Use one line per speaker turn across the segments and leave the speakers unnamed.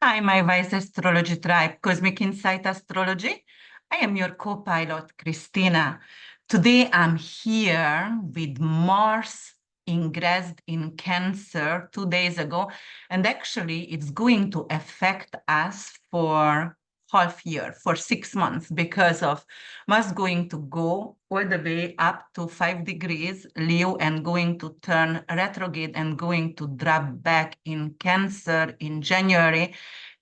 Hi, my wise astrology tribe, Cosmic Insight Astrology. I am your co-pilot, Christina. Today I'm here with Mars ingressed in Cancer 2 days ago, and actually it's going to affect us for half year, for 6 months, because of Mars going to go all the way up to 5 degrees Leo and going to turn retrograde and going to drop back in Cancer in January.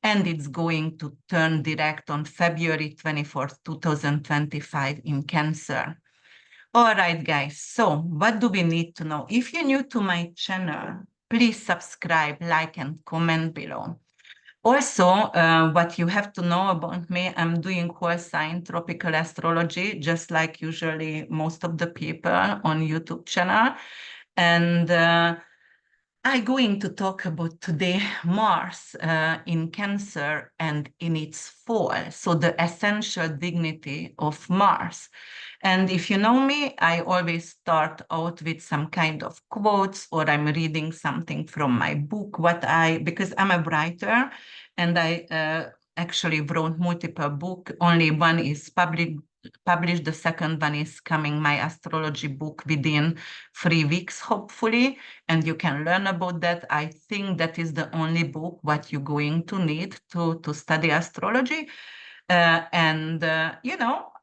And it's going to turn direct on February 24th, 2025 in Cancer. All right, guys, so what do we need to know? If you're new to my channel, please subscribe, like, and comment below. Also, what you have to know about me, I'm doing whole sign tropical astrology, just like usually most of the people on YouTube channel. And I'm going to talk about today Mars in Cancer and in its fall, so the essential dignity of Mars. And if you know me, I always start out with some kind of quotes, or I'm reading something from my book, because I'm a writer and I actually wrote multiple books. Only one is published. The second one is coming, my astrology book, within 3 weeks, hopefully. And you can learn about that. I think that is the only book what you're going to need to study astrology.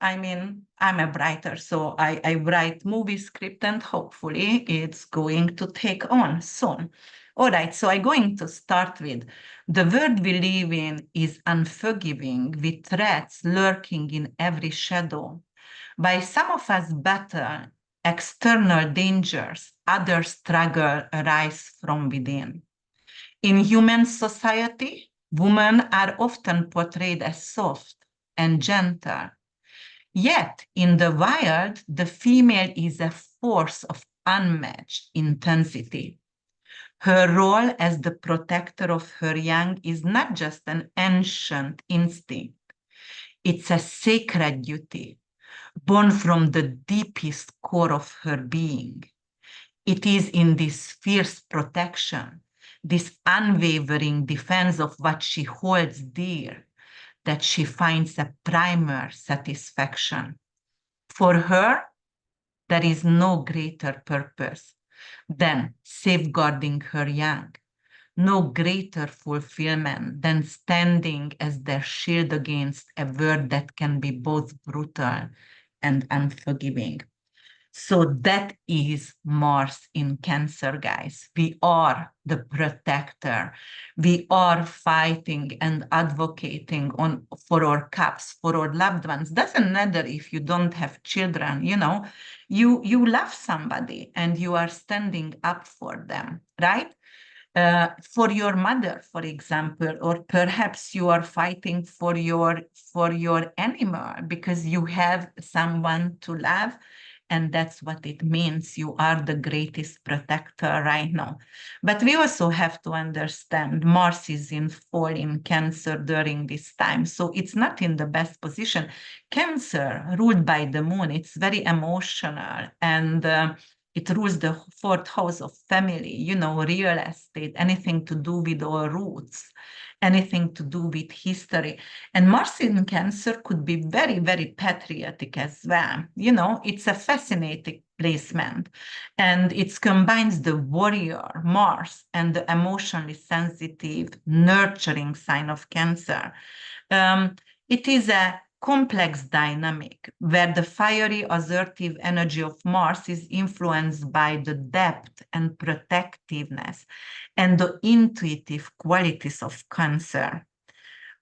I mean, I'm a writer, so I write movie script, and hopefully it's going to take on soon. All right, so I'm going to start with the world we live in is unforgiving, with threats lurking in every shadow. While some of us battle external dangers, others struggle arise from within. In human society, women are often portrayed as soft and gentle. Yet, in the wild, the female is a force of unmatched intensity. Her role as the protector of her young is not just an ancient instinct, it's a sacred duty, born from the deepest core of her being. It is in this fierce protection, this unwavering defense of what she holds dear, that she finds a primal satisfaction. For her, there is no greater purpose than safeguarding her young, no greater fulfillment than standing as their shield against a world that can be both brutal and unforgiving. So that is Mars in Cancer, guys. We are the protector. We are fighting and advocating for our cubs, for our loved ones. Doesn't matter if you don't have children, you love somebody and you are standing up for them, right? For your mother, for example, or perhaps you are fighting for your animal because you have someone to love. And that's what it means. You are the greatest protector right now. But we also have to understand Mars is in fall in Cancer during this time. So it's not in the best position. Cancer, ruled by the moon, it's very emotional, and it rules the fourth house of family, real estate, anything to do with our roots, anything to do with history. And Mars in Cancer could be very, very patriotic as well. It's a fascinating placement. And it combines the warrior, Mars, and the emotionally sensitive, nurturing sign of Cancer. It is a complex dynamic where the fiery, assertive energy of Mars is influenced by the depth and protectiveness and the intuitive qualities of Cancer.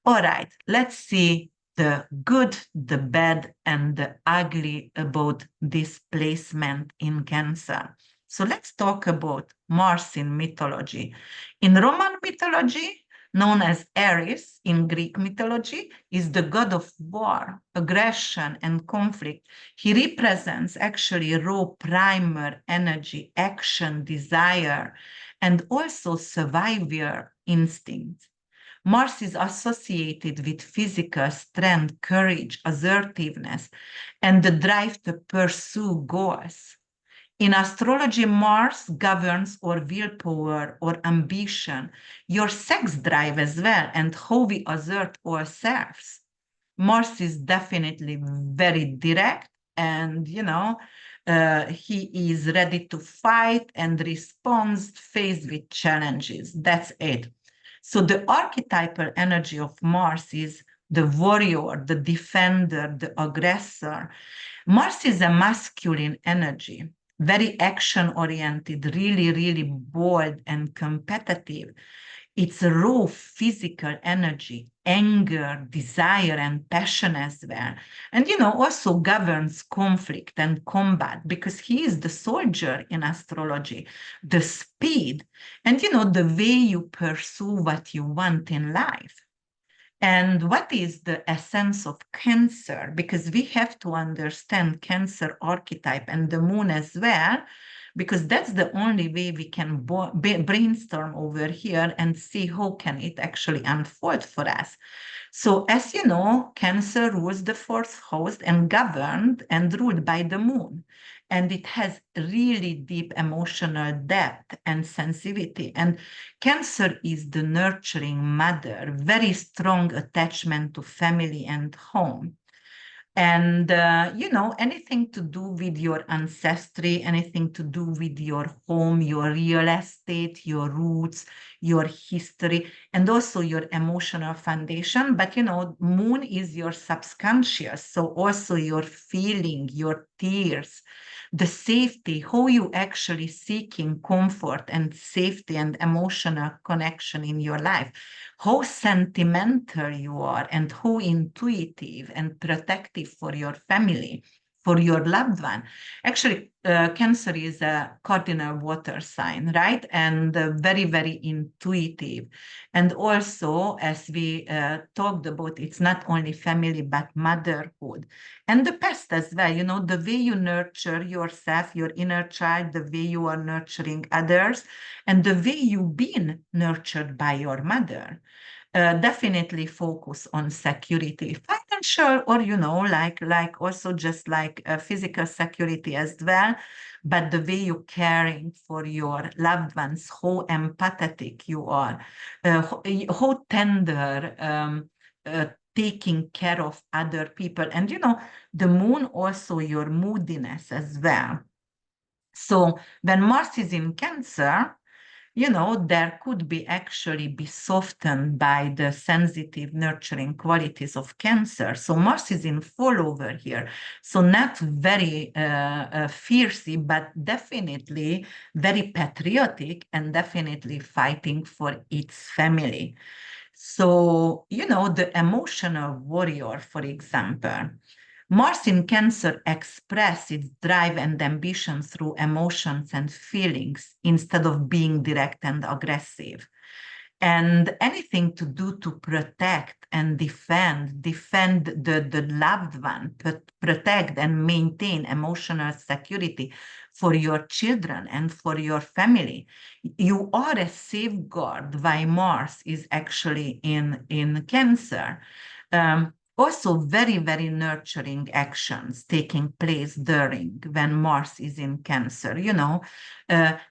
All right, let's see the good, the bad, and the ugly about this placement in Cancer. So let's talk about Mars in mythology. In Roman mythology, known as Aries in Greek mythology, is the god of war, aggression, and conflict. He represents actually raw primal energy, action, desire, and also survival instincts. Mars is associated with physical strength, courage, assertiveness, and the drive to pursue goals. In astrology, Mars governs or willpower or ambition, your sex drive as well, and how we assert ourselves. Mars is definitely very direct, and he is ready to fight and responds faced with challenges. That's it. So the archetypal energy of Mars is the warrior, the defender, the aggressor. Mars is a masculine energy, very action oriented, really, really bold and competitive. It's a raw physical energy, anger, desire, and passion as well. And, also governs conflict and combat because he is the soldier in astrology, the speed, and, the way you pursue what you want in life. And what is the essence of Cancer? Because we have to understand Cancer archetype and the moon as well, because that's the only way we can brainstorm over here and see how can it actually unfold for us. So as you know, Cancer rules the fourth house and governed and ruled by the moon. And it has really deep emotional depth and sensitivity. And Cancer is the nurturing mother, very strong attachment to family and home. And, anything to do with your ancestry, anything to do with your home, your real estate, your roots, your history, and also your emotional foundation. But, moon is your subconscious. So also your feeling, your tears, the safety, how you actually seeking comfort and safety and emotional connection in your life, how sentimental you are and how intuitive and protective for your family, for your loved one. Actually, Cancer is a cardinal water sign, right? And very, very intuitive. And also, as we talked about, it's not only family, but motherhood. And the past as well, the way you nurture yourself, your inner child, the way you are nurturing others, and the way you've been nurtured by your mother. Definitely focus on security, financial, or like also just like physical security as well. But the way you're caring for your loved ones, how empathetic you are, how tender, taking care of other people, and the moon also your moodiness as well. So when Mars is in Cancer, there could be actually be softened by the sensitive, nurturing qualities of Cancer. So Mars is in fall over here. So not very fiercely, but definitely very patriotic and definitely fighting for its family. So, the emotional warrior, for example, Mars in Cancer express its drive and ambition through emotions and feelings instead of being direct and aggressive. And anything to do to protect and defend the loved one, protect and maintain emotional security for your children and for your family. You are a safeguard why Mars is actually in Cancer. Also very, very nurturing actions taking place during when Mars is in Cancer,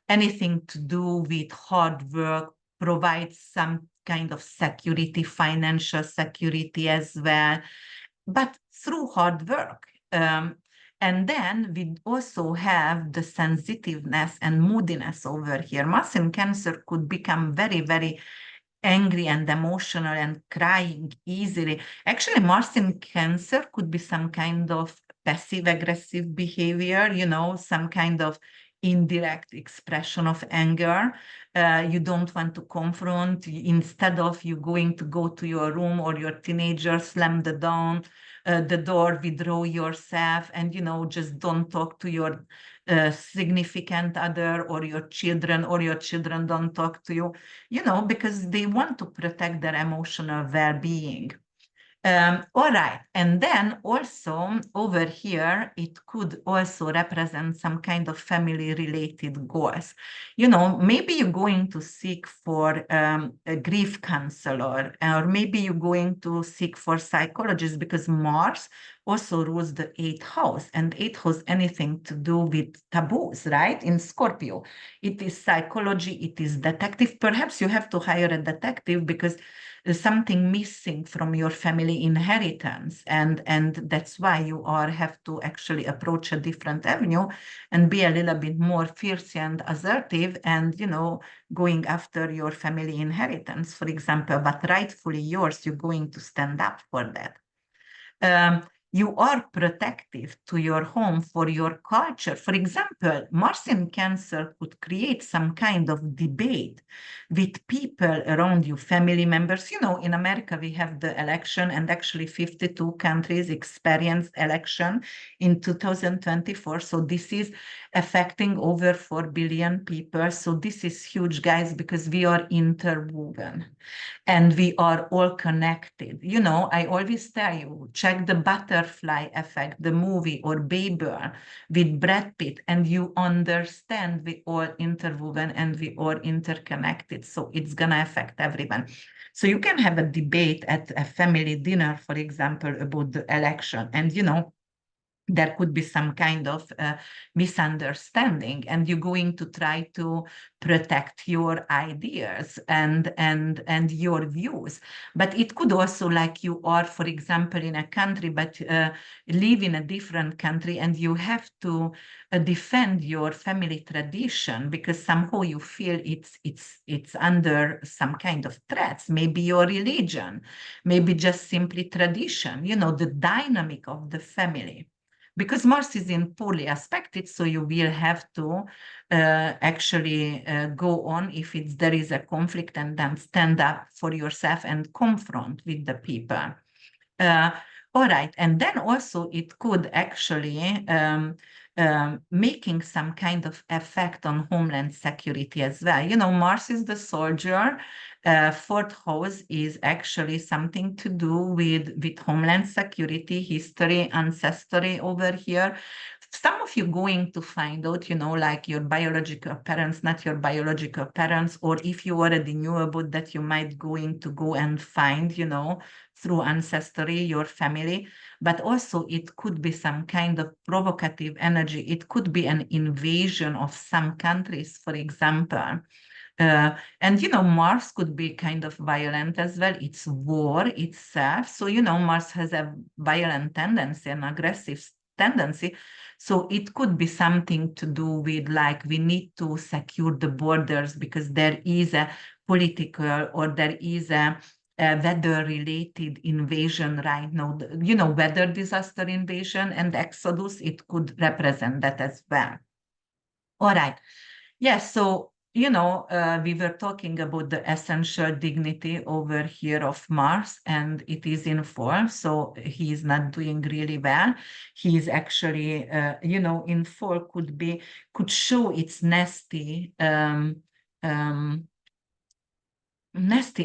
anything to do with hard work, provides some kind of security, financial security as well, but through hard work. And then we also have the sensitiveness and moodiness over here. Mars in Cancer could become very, very angry and emotional and crying easily. Actually, Mars in Cancer could be some kind of passive aggressive behavior, some kind of indirect expression of anger. You don't want to confront. Instead of you going to go to your room or your teenager, slam the door, withdraw yourself, and just don't talk to your significant other or your children don't talk to you, because they want to protect their emotional well-being. All right. And then also over here, it could also represent some kind of family related goals. Maybe you're going to seek for a grief counselor, or maybe you're going to seek for psychologist because Mars also rules the eighth house, and eighth house anything to do with taboos, right? In Scorpio, it is psychology, it is detective. Perhaps you have to hire a detective because there's something missing from your family inheritance, and that's why you have to actually approach a different avenue and be a little bit more fierce and assertive, and going after your family inheritance, for example, but rightfully yours. You're going to stand up for that. You are protective to your home for your culture. For example, Mars in Cancer could create some kind of debate with people around you, family members. In America, we have the election, and actually 52 countries experienced election in 2024. So this is affecting over 4 billion people. So this is huge, guys, because we are interwoven and we are all connected. I always tell you, check the Butterfly Effect, the movie, or Babel with Brad Pitt, and you understand we all interwoven and we all interconnected. So it's going to affect everyone. So you can have a debate at a family dinner, for example, about the election, and there could be some kind of misunderstanding, and you're going to try to protect your ideas and your views. But it could also, like, you are, for example, in a country, but live in a different country, and you have to defend your family tradition because somehow you feel it's under some kind of threats. Maybe your religion, maybe just simply tradition, the dynamic of the family. Because Mars is in poorly aspected, so you will have to actually go on if there is a conflict, and then stand up for yourself and confront with the people. All right, and then also it could actually making some kind of effect on homeland security as well. Mars is the soldier. Fourth house is actually something to do with homeland security, history, ancestry over here. Some of you going to find out, like your biological parents, not your biological parents, or if you already knew about that, you might going to go and find, through ancestry, your family. But also it could be some kind of provocative energy. It could be an invasion of some countries, for example. And Mars could be kind of violent as well. It's war itself. So Mars has a violent tendency, an aggressive tendency. So it could be something to do with, like, we need to secure the borders because there is a political, or there is a weather-related invasion right now. Weather disaster invasion and exodus, it could represent that as well. All right. Yes, so we were talking about the essential dignity over here of Mars, and it is in fall, so he is not doing really well. He is actually, in fall could show its nasty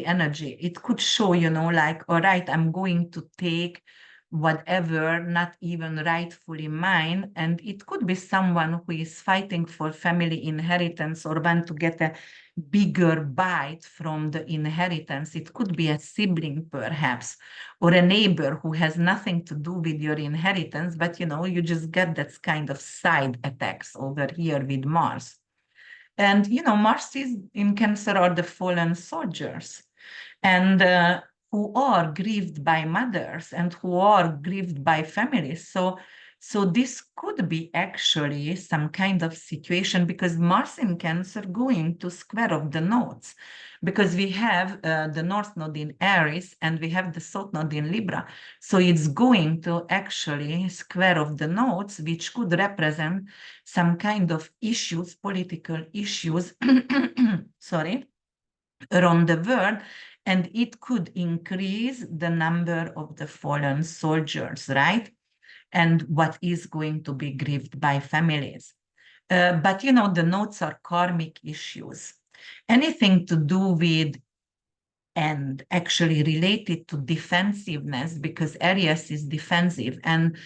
energy. It could show, like, all right, I'm going to take whatever not even rightfully mine. And it could be someone who is fighting for family inheritance or want to get a bigger bite from the inheritance. It could be a sibling, perhaps, or a neighbor who has nothing to do with your inheritance, but you just get that kind of side attacks over here with Mars. And Mars is in Cancer are the fallen soldiers, and who are grieved by mothers and who are grieved by families. So this could be actually some kind of situation, because Mars in Cancer going to square of the nodes, because we have the North Node in Aries and we have the South Node in Libra. So it's going to actually square of the nodes, which could represent some kind of issues, political issues, sorry, around the world, and it could increase the number of the fallen soldiers, right? And what is going to be grieved by families. But the nodes are karmic issues. Anything to do with and actually related to defensiveness, because Aries is defensive, and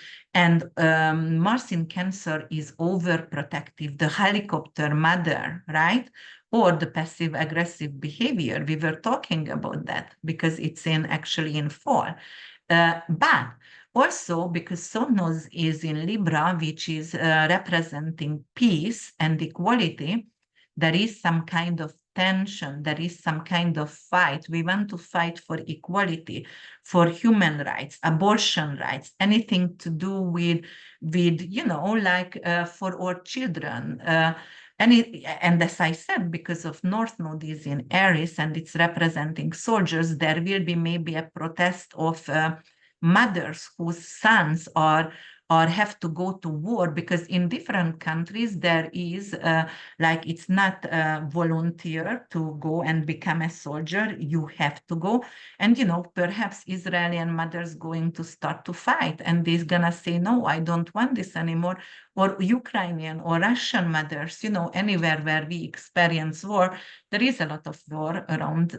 Mars in Cancer is overprotective, the helicopter mother, right? Or the passive aggressive behavior. We were talking about that because it's actually in fall. But Also, because Sonos is in Libra, which is representing peace and equality, there is some kind of tension, there is some kind of fight. We want to fight for equality, for human rights, abortion rights, anything to do with like for our children. And as I said, because of North Node is in Aries and it's representing soldiers, there will be maybe a protest of mothers whose sons are or have to go to war, because in different countries there is like it's not volunteer to go and become a soldier, you have to go. And perhaps Israeli mothers going to start to fight and they're gonna say, no, I don't want this anymore. Or Ukrainian or Russian mothers, anywhere where we experience war, there is a lot of war around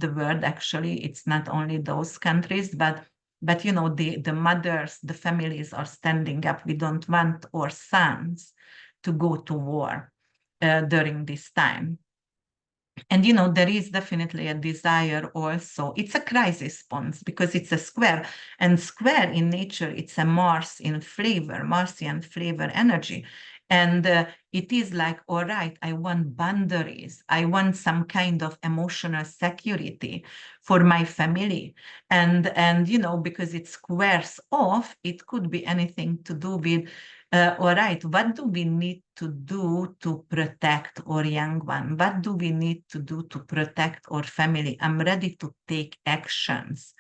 the world. Actually, it's not only those countries, but the mothers, the families are standing up. We don't want our sons to go to war during this time. And there is definitely a desire also. It's a crisis response because it's a square, and square in nature, it's a Mars in flavor, Martian flavor energy. And it is like, all right, I want boundaries. I want some kind of emotional security for my family. And because it squares off, it could be anything to do with, all right, what do we need to do to protect our young one? What do we need to do to protect our family? I'm ready to take actions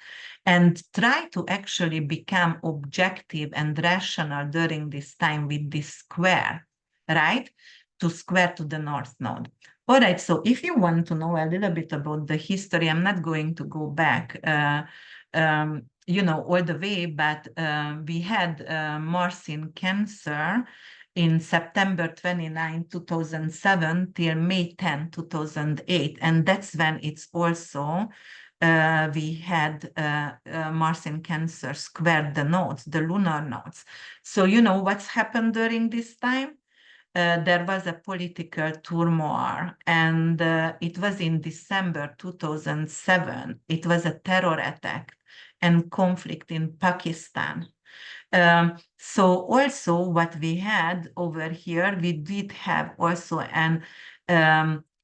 and try to actually become objective and rational during this time with this square, right? To square to the North Node. All right, so if you want to know a little bit about the history, I'm not going to go back all the way, but we had Mars in Cancer in September 29, 2007 till May 10, 2008. And that's when it's also, we had Mars in Cancer squared the nodes, the lunar nodes. So what's happened during this time? There was a political turmoil, and it was in December 2007. It was a terror attack and conflict in Pakistan. So also what we had over here, we did have also an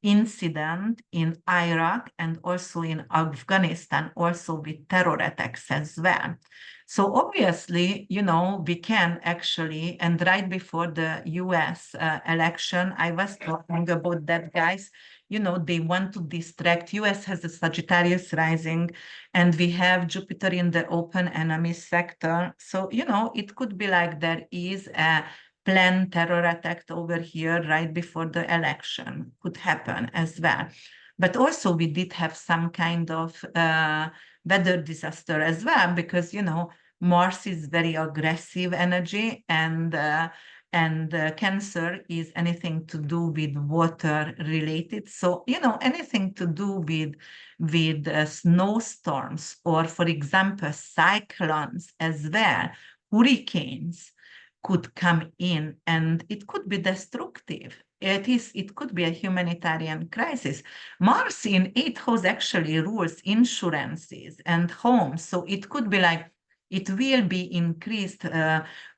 incident in Iraq and also in Afghanistan, also with terror attacks as well. So obviously, we can actually, and right before the US election, I was talking about that, guys, they want to distract. US has a Sagittarius rising, and we have Jupiter in the open enemy sector. So, it could be like there is a planned terror attack over here right before the election, could happen as well. But also we did have some kind of weather disaster as well, because, Mars is very aggressive energy, and Cancer is anything to do with water related. So, anything to do with snowstorms, or, for example, cyclones as well, hurricanes could come in, and it could be destructive. It could be a humanitarian crisis. Mars in 8th house actually rules insurances and homes. So it could be like, it will be increased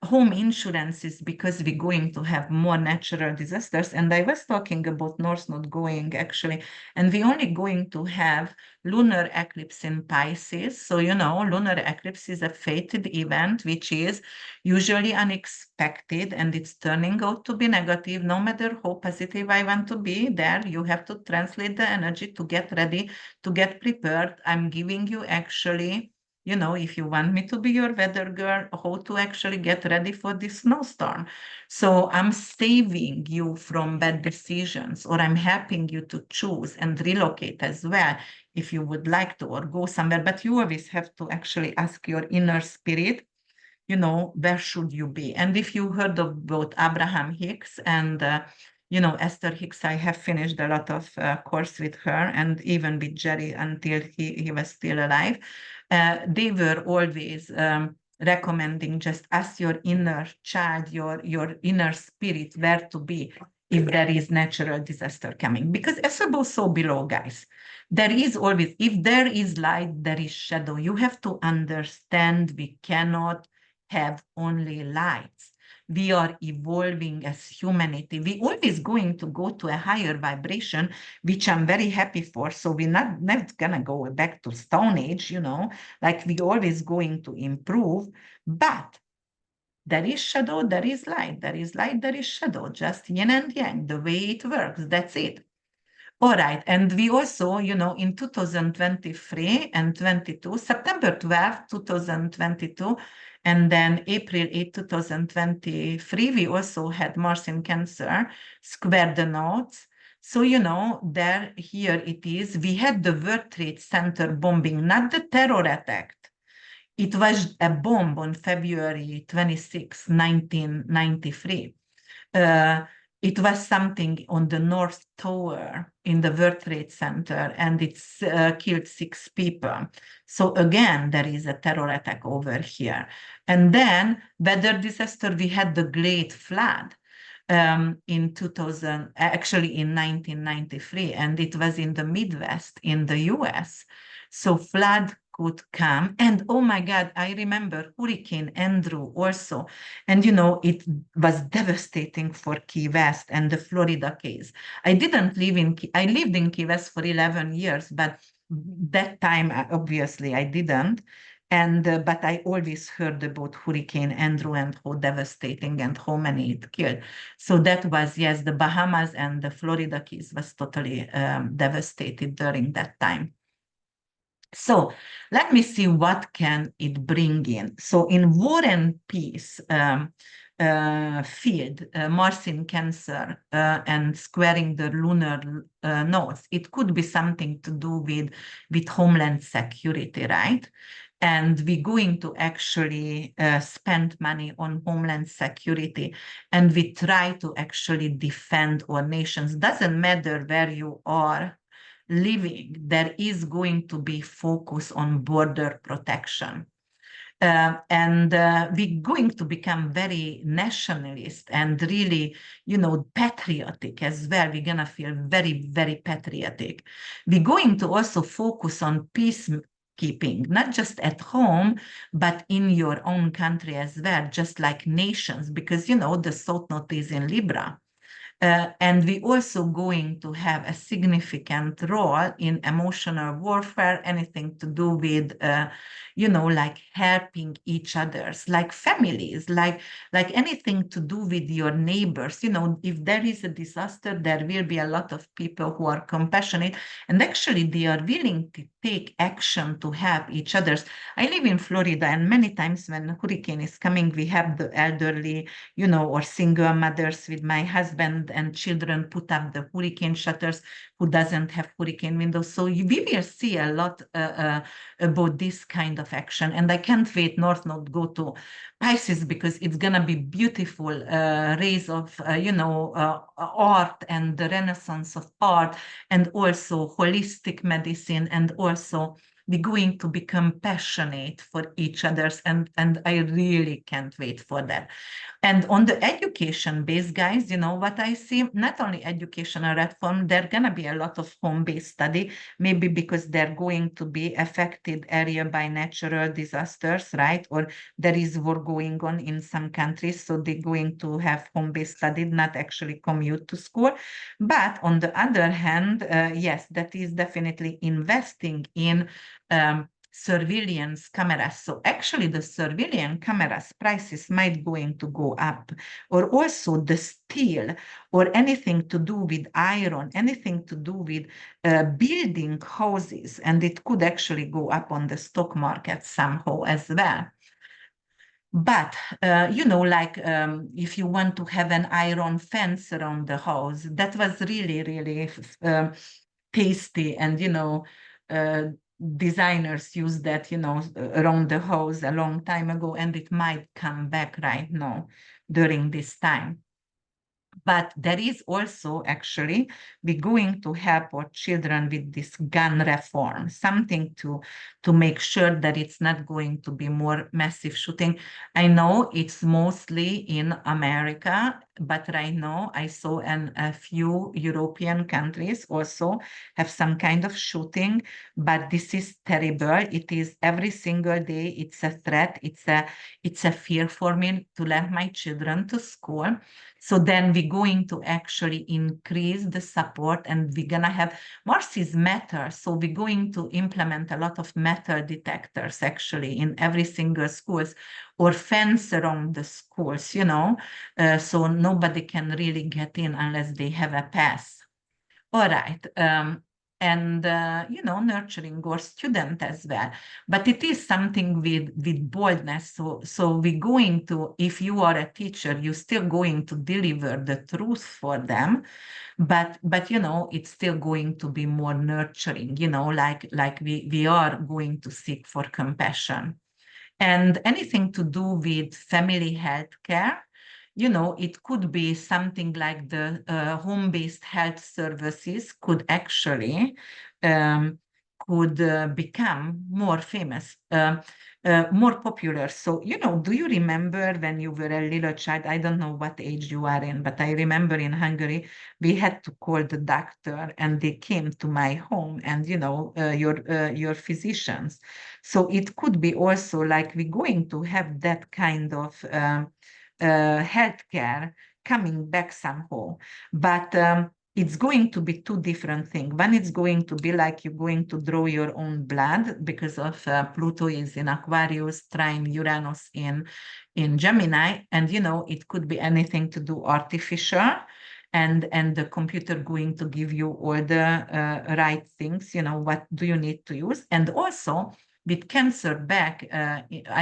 home insurances because we're going to have more natural disasters. And I was talking about North Node going actually, and we're only going to have lunar eclipse in Pisces. So, lunar eclipse is a fated event, which is usually unexpected, and it's turning out to be negative. No matter how positive I want to be there, you have to translate the energy to get ready, to get prepared. I'm giving you actually, if you want me to be your weather girl, how to actually get ready for this snowstorm. So I'm saving you from bad decisions, or I'm helping you to choose and relocate as well, if you would like to, or go somewhere. But you always have to actually ask your inner spirit, where should you be? And if you heard about Abraham Hicks and Esther Hicks, I have finished a lot of course with her, and even with Jerry until he was still alive. They were always recommending, just ask your inner child, your inner spirit, where to be if there is natural disaster coming. Because as above, so below, guys. There is always, if there is light, there is shadow. You have to understand we cannot have only lights. We are evolving as humanity. We always going to go to a higher vibration, which I'm very happy for. So we're not gonna go back to Stone Age, you know, like we always going to improve. But there is shadow, there is light, there is light, there is shadow, just yin and yang, the way it works. That's it. All right. And we also, you know, in 2023 and 22, September 12th, 2022, and then April 8th, 2023, we also had Mars in Cancer square the nodes. So, you know, there, here it is. We had the World Trade Center bombing, not the terror attack. It was a bomb on February 26, 1993. It was something on the North Tower in the World Trade Center, and it's killed 6 people. So again, there is a terror attack over here. And then weather disaster, we had the Great Flood in 2000, actually in 1993, and it was in the Midwest in the US. So flood could come. And oh my God, I remember Hurricane Andrew also. And, you know, it was devastating for Key West and the Florida Keys. I didn't live in, I lived in Key West for 11 years, but that time, obviously, I didn't. And but I always heard about Hurricane Andrew and how devastating and how many it killed. So that was, yes, the Bahamas and the Florida Keys was totally devastated during that time. So let me see what can it bring in. So in War and Peace field, Mars in Cancer and squaring the lunar nodes, it could be something to do with homeland security, right? And we're going to actually spend money on homeland security, and we try to actually defend our nations. Doesn't matter where you are living, there is going to be focus on border protection. And we're going to become very nationalist and really, you know, patriotic as well. We're going to feel very, very patriotic. We're going to also focus on peacekeeping, not just at home, but in your own country as well, just like nations, because, you know, the South Node is in Libra. And we also going to have a significant role in emotional warfare, anything to do with, you know, like helping each others, like families, like anything to do with your neighbors. You know, if there is a disaster, there will be a lot of people who are compassionate, and actually they are willing to take action to help each others. I live in Florida, and many times when a hurricane is coming, we have the elderly, you know, or single mothers with my husband and children put up the hurricane shutters who doesn't have hurricane windows. So we will see a lot about this kind of action. And I can't wait North Node go to Pisces, because it's going to be beautiful rays of, you know, art and the renaissance of art, and also holistic medicine, and also we're going to become passionate for each other's, and I really can't wait for that. And on the education base, guys, you know what I see? Not only educational reform, there gonna be a lot of home-based study, maybe because they're going to be affected area by natural disasters, right? Or there is war going on in some countries, so they're going to have home-based study, not actually commute to school. But on the other hand, yes, that is definitely investing in surveillance cameras. So actually the surveillance cameras prices might going to go up, or also the steel, or anything to do with iron, anything to do with building houses, and it could actually go up on the stock market somehow as well. But, you know, like if you want to have an iron fence around the house, that was really, really tasty. And, you know, designers used that, you know, around the house a long time ago, and it might come back right now during this time. But there is also actually, we're going to help our children with this gun reform, something to make sure that it's not going to be more massive shooting. I know it's mostly in America, but right now I saw a few European countries also have some kind of shooting, but this is terrible. It is every single day, it's a threat, it's a fear for me to let my children to school. So then we're going to actually increase the support, and we're going to have Mars is matter. So we're going to implement a lot of matter detectors actually in every single schools, or fence around the schools, so nobody can really get in unless they have a pass. All right. And nurturing our student as well, but it is something with boldness. So we're going to, if you are a teacher, you're still going to deliver the truth for them, but it's still going to be more nurturing, like we are going to seek for compassion. And anything to do with family health care, it could be something like the home-based health services could actually um, could become more famous, more popular. So, do you remember when you were a little child? I don't know what age you are in, but I remember in Hungary, we had to call the doctor and they came to my home, and, your physicians. So it could be also like we're going to have that kind of healthcare coming back somehow. But it's going to be two different things. One is going to be like you're going to draw your own blood because of Pluto is in Aquarius, trine Uranus in Gemini. And, it could be anything to do artificial, and the computer going to give you all the right things, what do you need to use. And also with Cancer back,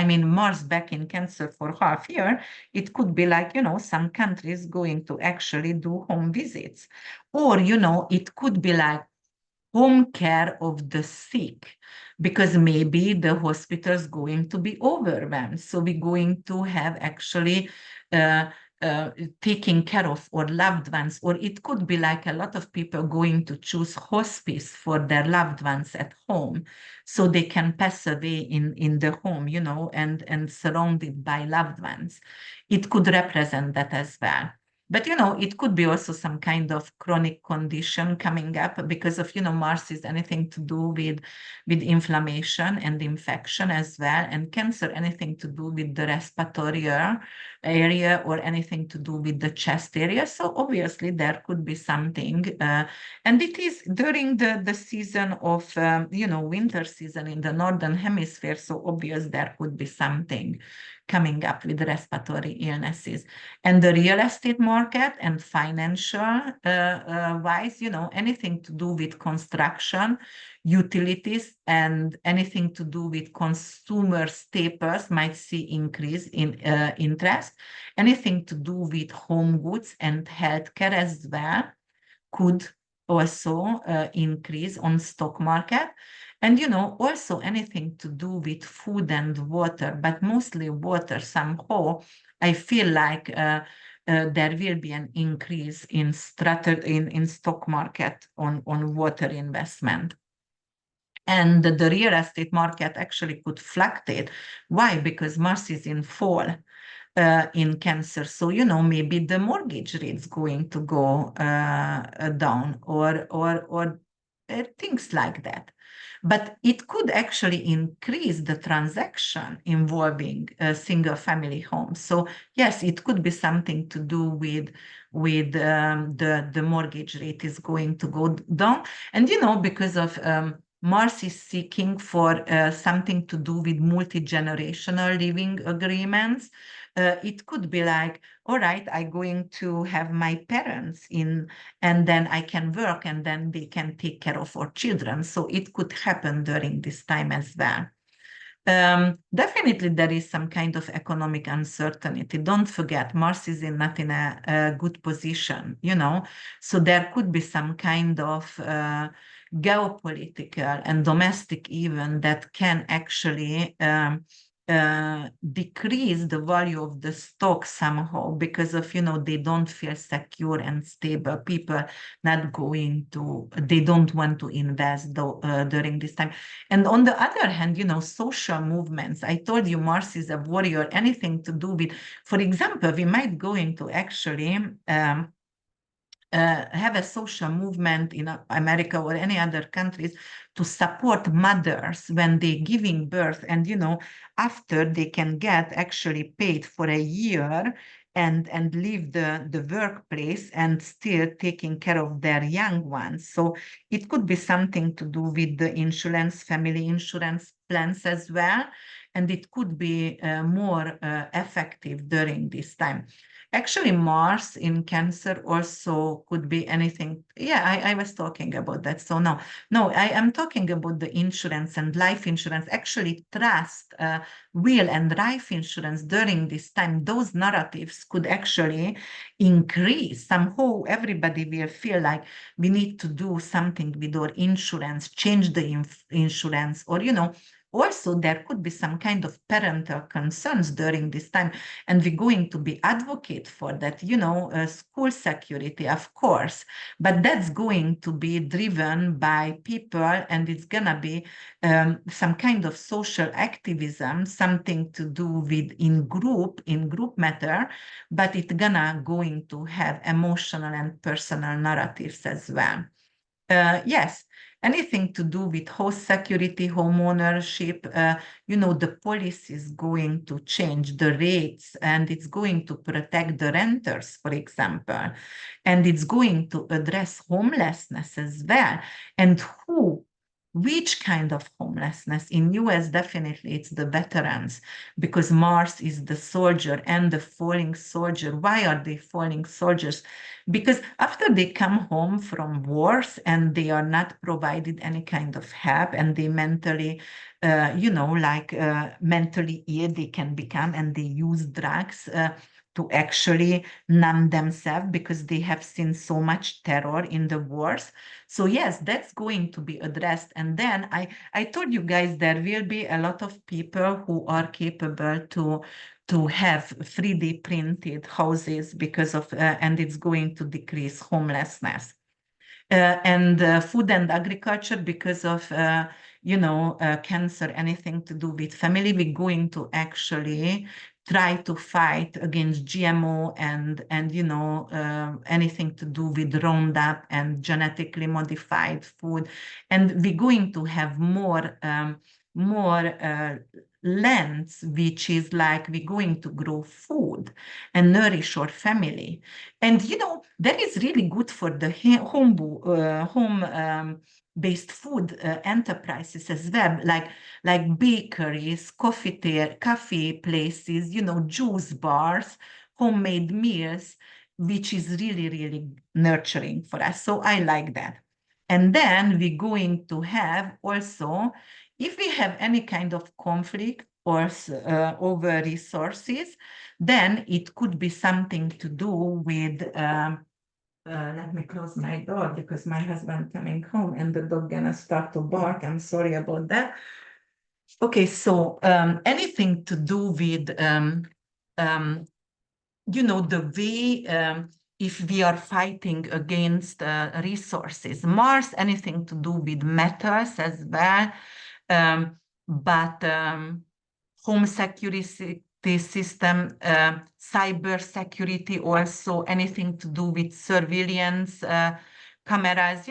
Mars back in Cancer for half year, it could be like, some countries going to actually do home visits. Or, it could be like home care of the sick, because maybe the hospital is going to be overwhelmed. So we're going to have actually uh, uh, taking care of our loved ones, or it could be like a lot of people going to choose hospice for their loved ones at home, so they can pass away in the home, and surrounded by loved ones. It could represent that as well. But, it could be also some kind of chronic condition coming up because of, Mars is anything to do with inflammation and infection as well. And Cancer, anything to do with the respiratory area or anything to do with the chest area. So obviously there could be something. And it is during the season of, winter season in the Northern Hemisphere. So obvious there could be something coming up with respiratory illnesses. And the real estate market and financial wise, anything to do with construction, utilities, and anything to do with consumer staples might see increase in interest. Anything to do with home goods and healthcare as well could also increase on stock market. And, also anything to do with food and water, but mostly water somehow. I feel like there will be an increase in stock market on water investment. And the real estate market actually could fluctuate. Why? Because Mars is in fall in Cancer. So, maybe the mortgage rate's going to go down, or things like that. But it could actually increase the transaction involving single family homes. So yes, it could be something to do with the mortgage rate is going to go down. And, because of Mars is seeking for something to do with multi-generational living agreements. It could be like, all right, I'm going to have my parents in, and then I can work, and then they can take care of our children. So it could happen during this time as well. Definitely there is some kind of economic uncertainty. Don't forget, Mars is not in a good position, so there could be some kind of geopolitical and domestic event that can actually decrease the value of the stock somehow because of, they don't feel secure and stable. People they don't want to invest during this time. And on the other hand, social movements. I told you Mars is a warrior, anything to do with, for example, we might go into actually have a social movement in America or any other countries to support mothers when they're giving birth. And, after they can get actually paid for a year and leave the workplace and still taking care of their young ones. So it could be something to do with the insurance, family insurance plans as well. And it could be more effective during this time. Actually, Mars in Cancer also could be anything. Yeah, I was talking about that. So no, I am talking about the insurance and life insurance. Actually, trust, will and life insurance during this time, those narratives could actually increase. Somehow everybody will feel like we need to do something with our insurance, change the insurance, or, also there could be some kind of parental concerns during this time, and we're going to be advocate for that, school security, of course, but that's going to be driven by people, and it's gonna be some kind of social activism, something to do with in group matter, but it's going to have emotional and personal narratives as well. Yes, anything to do with house security, home ownership, the policy is going to change the rates, and it's going to protect the renters, for example, and it's going to address homelessness as well. And which kind of homelessness? In US, definitely it's the veterans, because Mars is the soldier and the falling soldier. Why are they falling soldiers? Because after they come home from wars and they are not provided any kind of help, and they mentally, mentally ill, they can become, and they use drugs to actually numb themselves because they have seen so much terror in the wars. So yes, that's going to be addressed. And then I told you guys there will be a lot of people who are capable to have 3D printed houses because of, and it's going to decrease homelessness. And food and agriculture because of, cancer, anything to do with family, we're going to actually try to fight against GMO and anything to do with Roundup and genetically modified food. And we're going to have more lands, which is like we're going to grow food and nourish our family. And that is really good for the home based food enterprises as well, like bakeries, coffee places, juice bars, homemade meals, which is really, really nurturing for us. So I like that. And then we're going to have also, if we have any kind of conflict or over resources, then it could be something to do with, let me close my door because my husband coming home and the dog gonna start to bark. I'm sorry about that. Okay, so anything to do with, the way, if we are fighting against resources. Mars, anything to do with metals as well, but home security system, cyber security, also anything to do with surveillance cameras,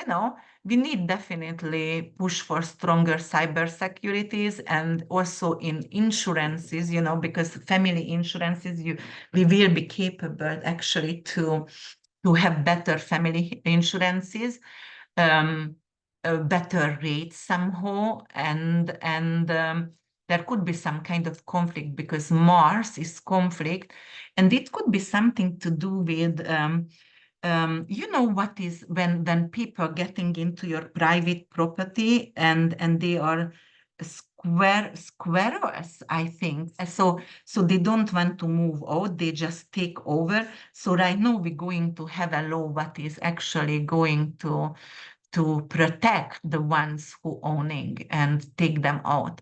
we need definitely push for stronger cyber securities, and also in insurances, because family insurances, we will be capable actually to have better family insurances, better rates somehow, and there could be some kind of conflict because Mars is conflict, and it could be something to do with, what is when people are getting into your private property and they are squirrels, I think. So they don't want to move out, they just take over. So right now we're going to have a law what is actually going to protect the ones who owning and take them out.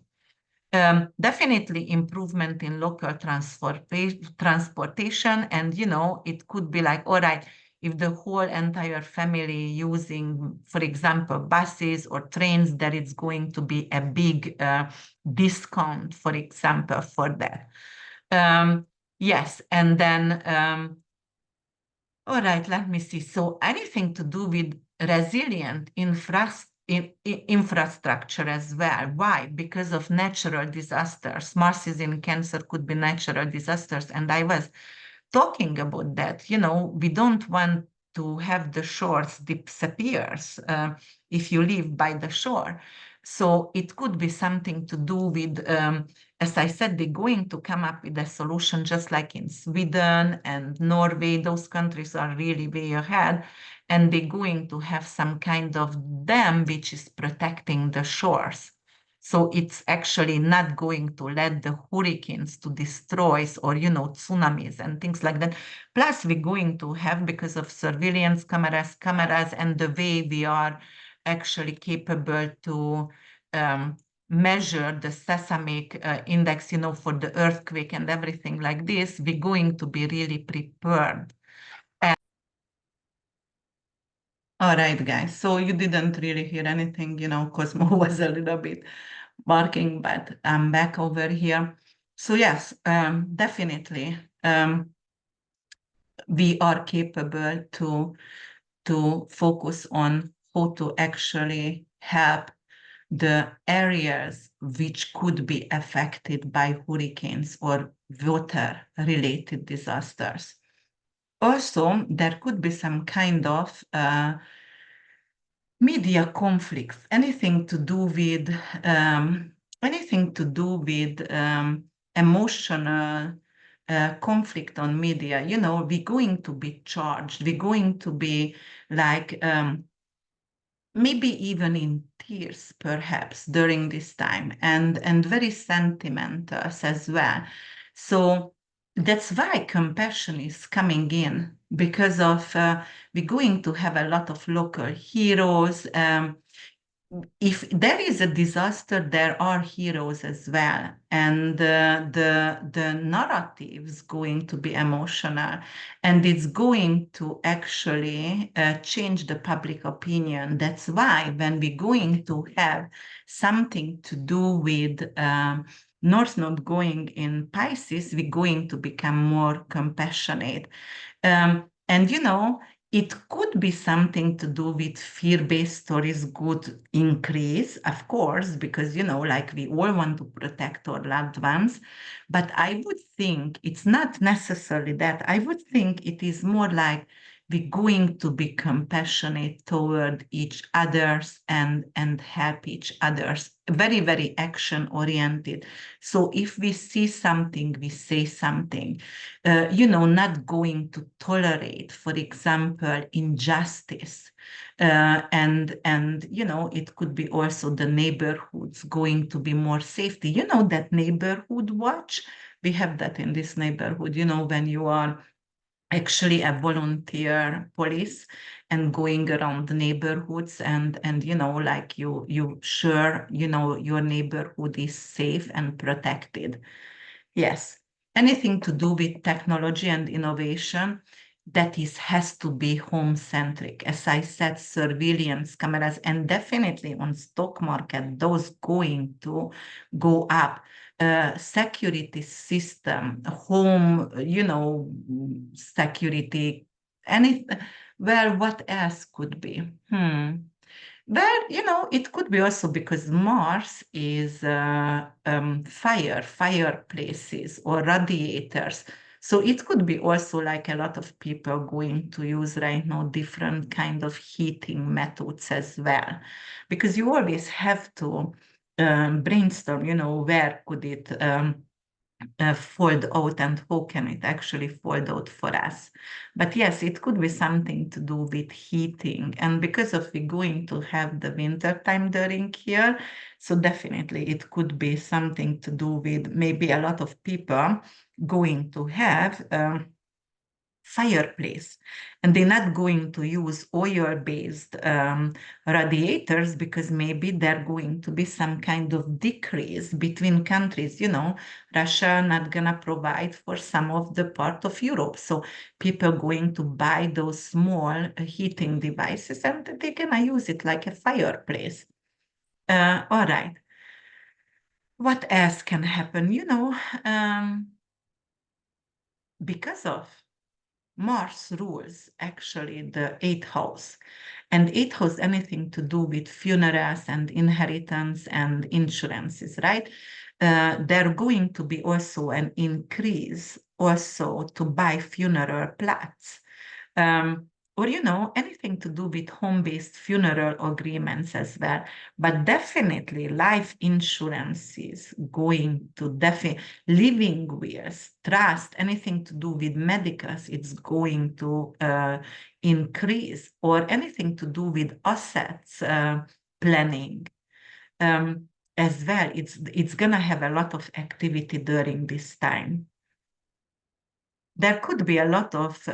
Definitely improvement in local transportation. And, it could be like, all right, if the whole entire family using, for example, buses or trains, that it's going to be a big discount, for example, for that. Yes, and then, all right, let me see. So anything to do with resilient infrastructure as well. Why? Because of natural disasters. Mars is in Cancer, could be natural disasters. And I was talking about that. We don't want to have the shores disappears if you live by the shore. So it could be something to do with, as I said, they're going to come up with a solution just like in Sweden and Norway. Those countries are really way ahead, and they're going to have some kind of dam which is protecting the shores. So it's actually not going to let the hurricanes to destroy or, tsunamis and things like that. Plus, we're going to have, because of surveillance cameras, and the way we are actually capable to measure the seismic index, for the earthquake and everything like this, we're going to be really prepared. All right, guys. So you didn't really hear anything, Cosmo was a little bit barking, but I'm back over here. So yes, definitely, we are capable to focus on how to actually help the areas which could be affected by hurricanes or water-related disasters. Also, there could be some kind of media conflicts, anything to do with emotional conflict on media. We're going to be charged. We're going to be like maybe even in tears, perhaps, during this time, and very sentimental as well. So that's why compassion is coming in, because of we're going to have a lot of local heroes. If there is a disaster, there are heroes as well, and the narrative is going to be emotional, and it's going to actually change the public opinion. That's why when we're going to have something to do with North Node going in Pisces, we're going to become more compassionate. And it could be something to do with fear-based stories could increase, of course, because, like we all want to protect our loved ones. But I would think it's not necessarily that. I would think it is more like we're going to be compassionate toward each others and help each others. Very, very action-oriented. So if we see something, we say something. Not going to tolerate, for example, injustice. And it could be also the neighborhoods going to be more safety. That neighborhood watch, we have that in this neighborhood, when you are actually a volunteer police and going around the neighborhoods and like you sure your neighborhood is safe and protected. Yes, anything to do with technology and innovation that has to be home centric. As I said, surveillance cameras, and definitely on stock market, those going to go up. Security system, home, security, well, what else could be? Well, it could be also because Mars is fireplaces or radiators. So it could be also like a lot of people going to use right now different kind of heating methods as well, because you always have to brainstorm, where could it fold out and how can it actually fold out for us. But yes, it could be something to do with heating. And because of we're going to have the winter time during here, so definitely it could be something to do with maybe a lot of people going to have fireplace, and they're not going to use oil-based radiators because maybe they're going to be some kind of decrease between countries. Russia not gonna provide for some of the part of Europe, so people going to buy those small heating devices and they're gonna use it like a fireplace. All right. What else can happen? Because of Mars rules actually the eighth house. And eighth house, anything to do with funerals and inheritance and insurances, right? There going to be also an increase also to buy funeral plots. Or anything to do with home-based funeral agreements as well. But definitely life insurance is going to living wills, trust, anything to do with medicals, it's going to increase, or anything to do with assets planning. As well, it's gonna have a lot of activity during this time. There could be a lot of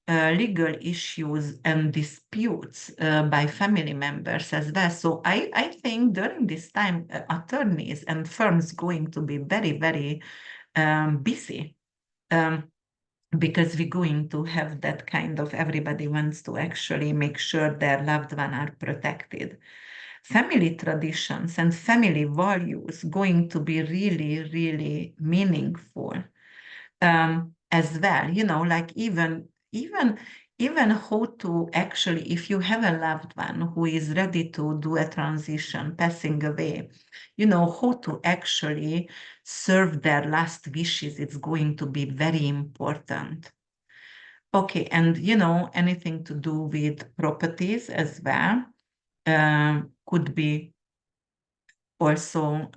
legal issues and disputes by family members as well. So I think during this time, attorneys and firms going to be very, very busy because we're going to have that kind of everybody wants to actually make sure their loved ones are protected. Family traditions and family values going to be really, really meaningful as well. Like even how to actually, if you have a loved one who is ready to do a transition, passing away, how to actually serve their last wishes, it's going to be very important. Okay, and anything to do with properties as well could be also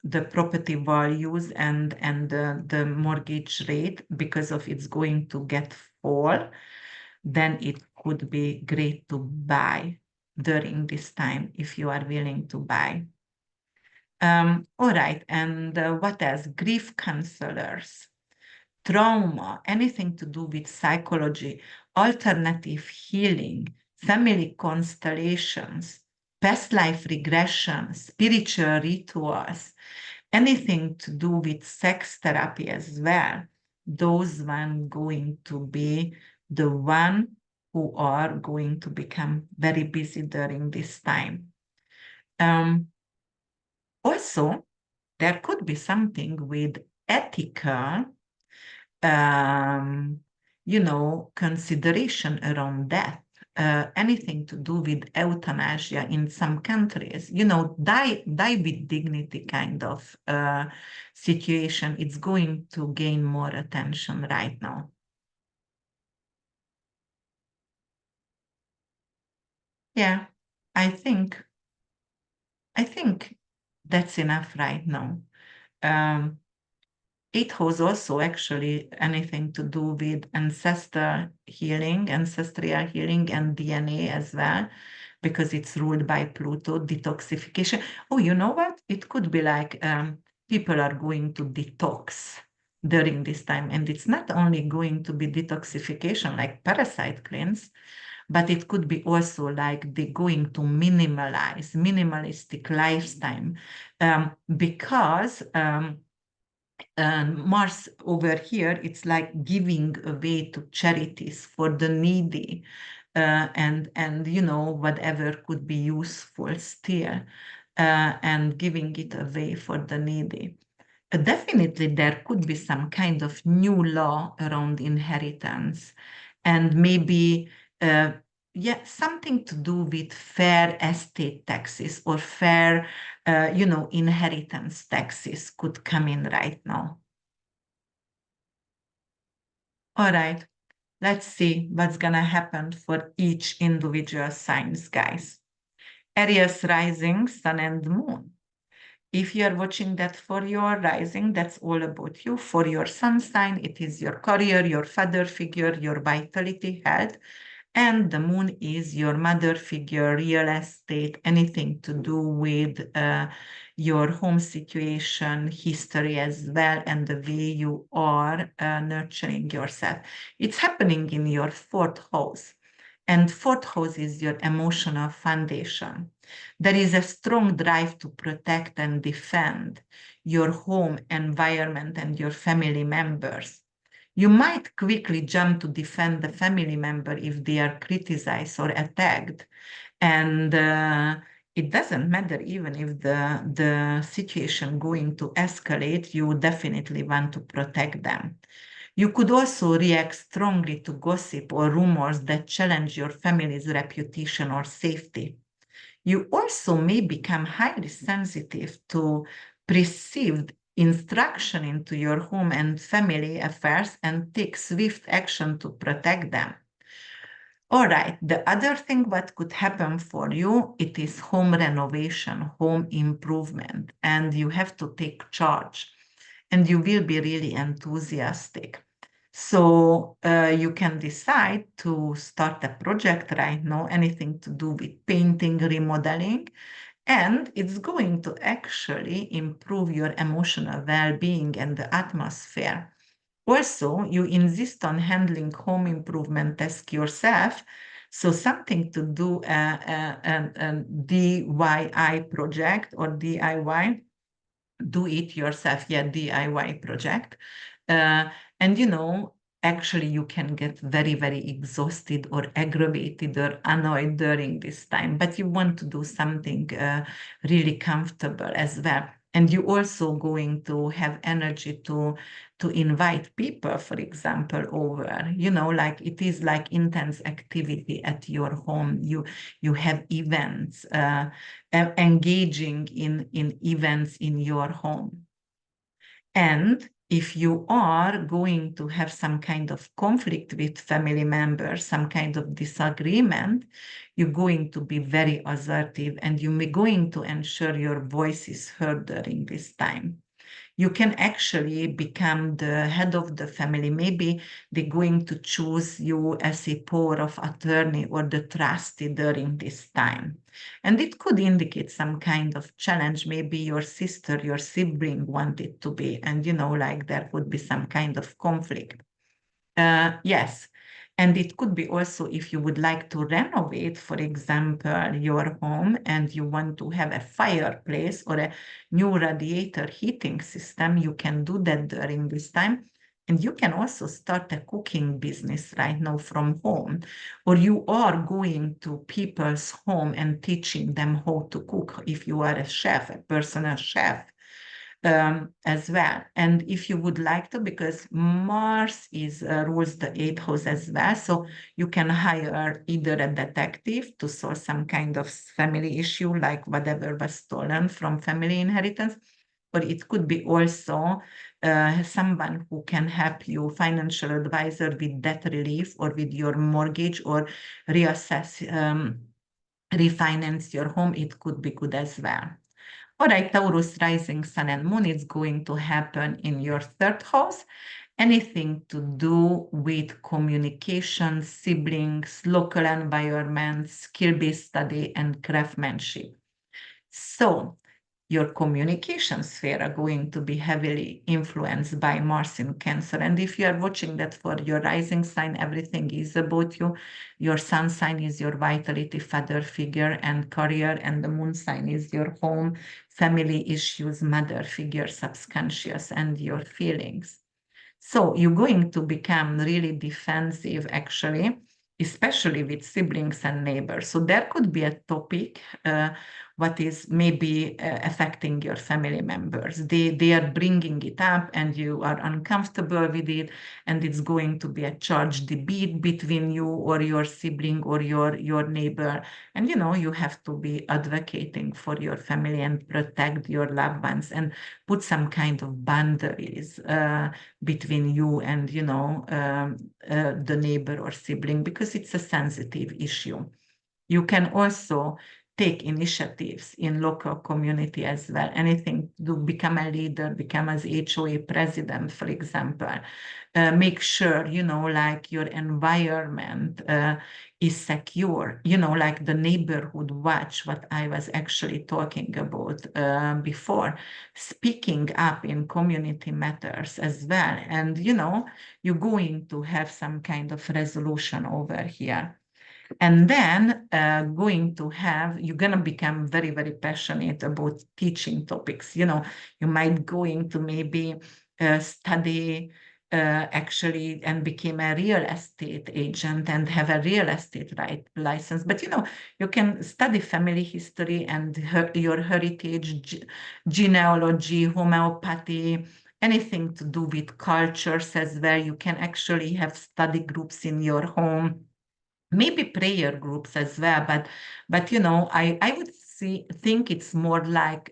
the property values and the mortgage rate, because of it's going to get fall, then it could be great to buy during this time if you are willing to buy. All right, and what else? Grief counselors, trauma, anything to do with psychology, alternative healing, family constellations, past life regression, spiritual rituals, anything to do with sex therapy as well. Those one going to be the one who are going to become very busy during this time. Also, there could be something with ethical consideration around death, anything to do with euthanasia in some countries, die with dignity kind of situation. It's going to gain more attention right now. Yeah, I think that's enough right now. It has also actually anything to do with ancestral healing, ancestral healing, and DNA as well, because it's ruled by Pluto, detoxification. Oh, you know what? It could be like people are going to detox during this time. And it's not only going to be detoxification, like parasite cleanse, but it could be also like they're going to minimalistic lifestyle, because Mars over here, it's like giving away to charities for the needy, and whatever could be useful still, and giving it away for the needy. Definitely, there could be some kind of new law around inheritance, and maybe something to do with fair estate taxes or fair inheritance taxes could come in right now. All right, let's see what's gonna happen for each individual signs, guys. Aries rising, sun and moon. If you are watching that for your rising, that's all about you. For your sun sign, it is your career, your father figure, your vitality, health. And the moon is your mother figure, real estate, anything to do with your home situation, history as well, and the way you are nurturing yourself. It's happening in your fourth house. And fourth house is your emotional foundation. There is a strong drive to protect and defend your home environment and your family members. You might quickly jump to defend the family member if they are criticized or attacked. And it doesn't matter even if the situation going to escalate, you definitely want to protect them. You could also react strongly to gossip or rumors that challenge your family's reputation or safety. You also may become highly sensitive to perceived instruction into your home and family affairs and take swift action to protect them. All right, the other thing what could happen for you, it is home renovation, home improvement, and you have to take charge and you will be really enthusiastic. So you can decide to start a project right now, anything to do with painting, remodeling, and it's going to actually improve your emotional well-being and the atmosphere. Also, you insist on handling home improvement tasks yourself. So something to do a DIY project or DIY, do it yourself, yeah, DIY project. Uh, and actually you can get very, very exhausted or aggravated or annoyed during this time, but you want to do something really comfortable as well. And you also going to have energy to invite people, for example, over, like it is like intense activity at your home. You have events, engaging in events in your home. And if you are going to have some kind of conflict with family members, some kind of disagreement, you're going to be very assertive and you're going to ensure your voice is heard during this time. You can actually become the head of the family. Maybe they're going to choose you as a power of attorney or the trustee during this time. And it could indicate some kind of challenge. Maybe your sister, your sibling want it to be, and like there would be some kind of conflict. Yes. And it could be also if you would like to renovate, for example, your home and you want to have a fireplace or a new radiator heating system, you can do that during this time. And you can also start a cooking business right now from home, or you are going to people's home and teaching them how to cook if you are a chef, a personal chef as well. And if you would like to, because Mars is rules the eighth house as well, so you can hire either a detective to solve some kind of family issue, like whatever was stolen from family inheritance, or it could be also someone who can help you, financial advisor with debt relief or with your mortgage or reassess, refinance your home. It could be good as well. All right, Taurus rising sun and moon is going to happen in your third house. Anything to do with communication, siblings, local environment, skill-based study, and craftsmanship. So your communication sphere are going to be heavily influenced by Mars in Cancer. And if you are watching that for your rising sign, everything is about you. Your sun sign is your vitality, father figure, and career, and the moon sign is your home, family issues, mother figure, subconscious, and your feelings. So you're going to become really defensive, actually, especially with siblings and neighbors. So there could be a topic what is maybe affecting your family members. They are bringing it up and you are uncomfortable with it, and it's going to be a charged debate between you or your sibling or your neighbor. And you have to be advocating for your family and protect your loved ones and put some kind of boundaries between you and the neighbor or sibling, because it's a sensitive issue. You can also take initiatives in local community as well. Anything to become a leader, become as HOA president, for example. Make sure, like your environment is secure, like the neighborhood watch, what I was actually talking about before, speaking up in community matters as well. And, you're going to have some kind of resolution over here. And then you're going to become very, very passionate about teaching topics. You might going to maybe study actually and become a real estate agent and have a real estate license. But, you can study family history and your heritage, genealogy, homeopathy, anything to do with cultures as well. You can actually have study groups in your home, maybe prayer groups as well, but I would think it's more like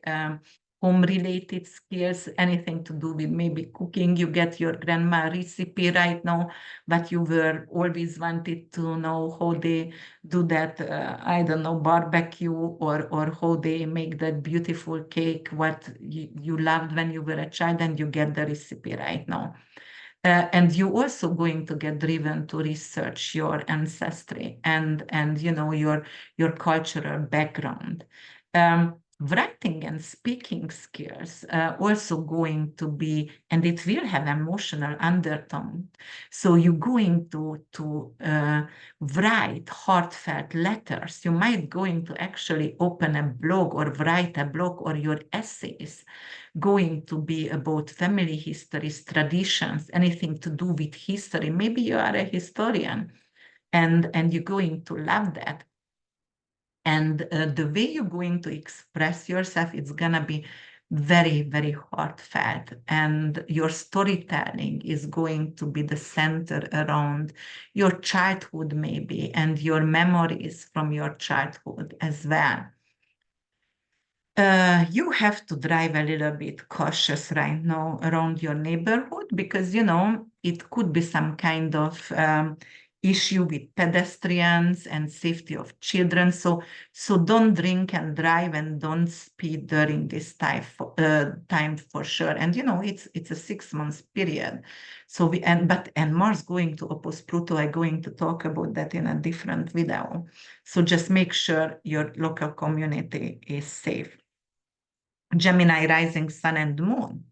home related skills, anything to do with maybe cooking. You get your grandma recipe right now, but you were always wanted to know how they do that, I don't know, barbecue, or how they make that beautiful cake, what you loved when you were a child, and you get the recipe right now. And you're also going to get driven to research your ancestry and your cultural background. Writing and speaking skills also going to be, and it will have emotional undertone. So you're going to write heartfelt letters. You might going to actually open a blog or write a blog, or your essays going to be about family histories, traditions, anything to do with history. Maybe you are a historian and you're going to love that. And the way you're going to express yourself, it's going to be very, very heartfelt. And your storytelling is going to be the center around your childhood, maybe, and your memories from your childhood as well. You have to drive a little bit cautious right now around your neighborhood, because, it could be some kind of issue with pedestrians and safety of children. So don't drink and drive, and don't speed during this time for sure. And, it's a 6 months period. So and Mars going to oppose Pluto. I'm going to talk about that in a different video. So just make sure your local community is safe. Gemini rising sun and moon.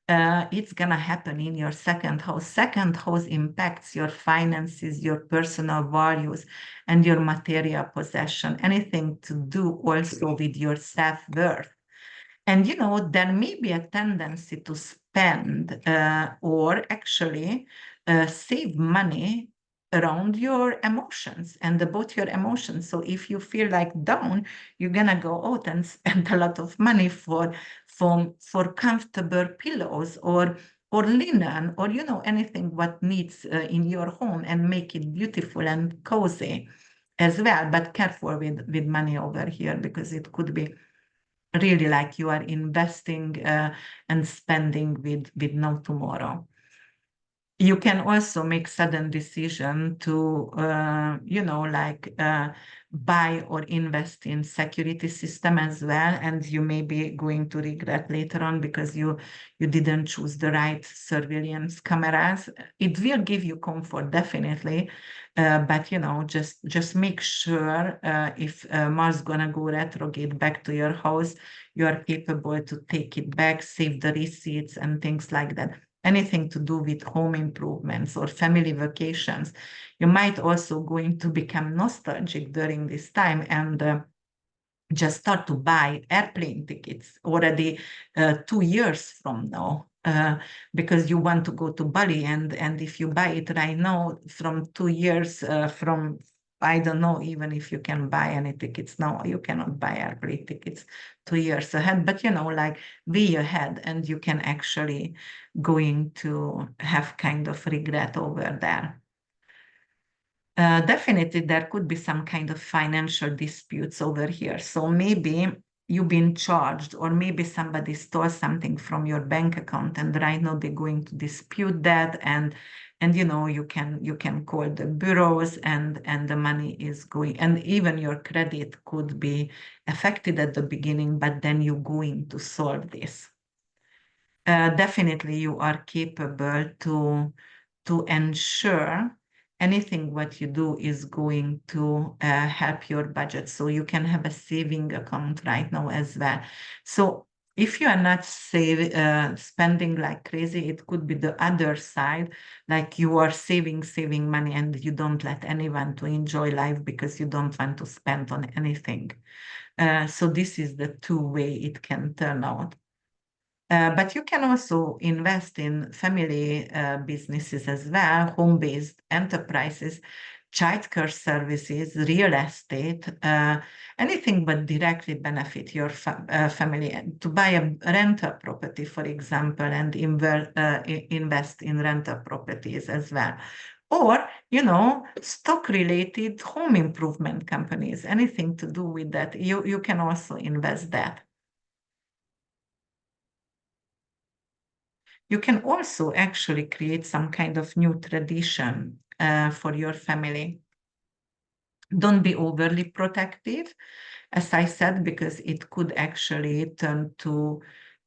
It's going to happen in your second house. Second house impacts your finances, your personal values, and your material possession, anything to do also with your self-worth. And, there may be a tendency to spend or actually save money around your emotions and about your emotions. So if you feel like down, you're going to go out and spend a lot of money for comfortable pillows or linen, or, anything what needs in your home, and make it beautiful and cozy as well. But careful with money over here, because it could be really like you are investing and spending with no tomorrow. You can also make sudden decision to, buy or invest in security system as well. And you may be going to regret later on, because you didn't choose the right surveillance cameras. It will give you comfort, definitely. But, just make sure if Mars gonna go retrograde back to your house, you are capable to take it back, save the receipts and things like that. Anything to do with home improvements or family vacations. You might also going to become nostalgic during this time and just start to buy airplane tickets already 2 years from now, because you want to go to Bali. And if you buy it right now, from 2 years from, I don't know even if you can buy any tickets now. You cannot buy airplane tickets 2 years ahead, but like way ahead, and you can actually going to have kind of regret over there. Definitely there could be some kind of financial disputes over here. So maybe you've been charged, or maybe somebody stole something from your bank account, and right now they're going to dispute that, and And you can call the bureaus, and the money is going, and even your credit could be affected at the beginning, but then you're going to solve this. Definitely you are capable to ensure anything what you do is going to help your budget. So you can have a saving account right now as well. So if you are not spending like crazy, it could be the other side, like you are saving money and you don't let anyone to enjoy life because you don't want to spend on anything. So this is the two way it can turn out. But you can also invest in family businesses as well, home-based enterprises, childcare services, real estate, anything but directly benefit your family. And to buy a rental property, for example, and invest in rental properties as well. Or, stock-related home improvement companies, anything to do with that, you can also invest that. You can also actually create some kind of new tradition for your family. Don't be overly protective, as I said, because it could actually turn to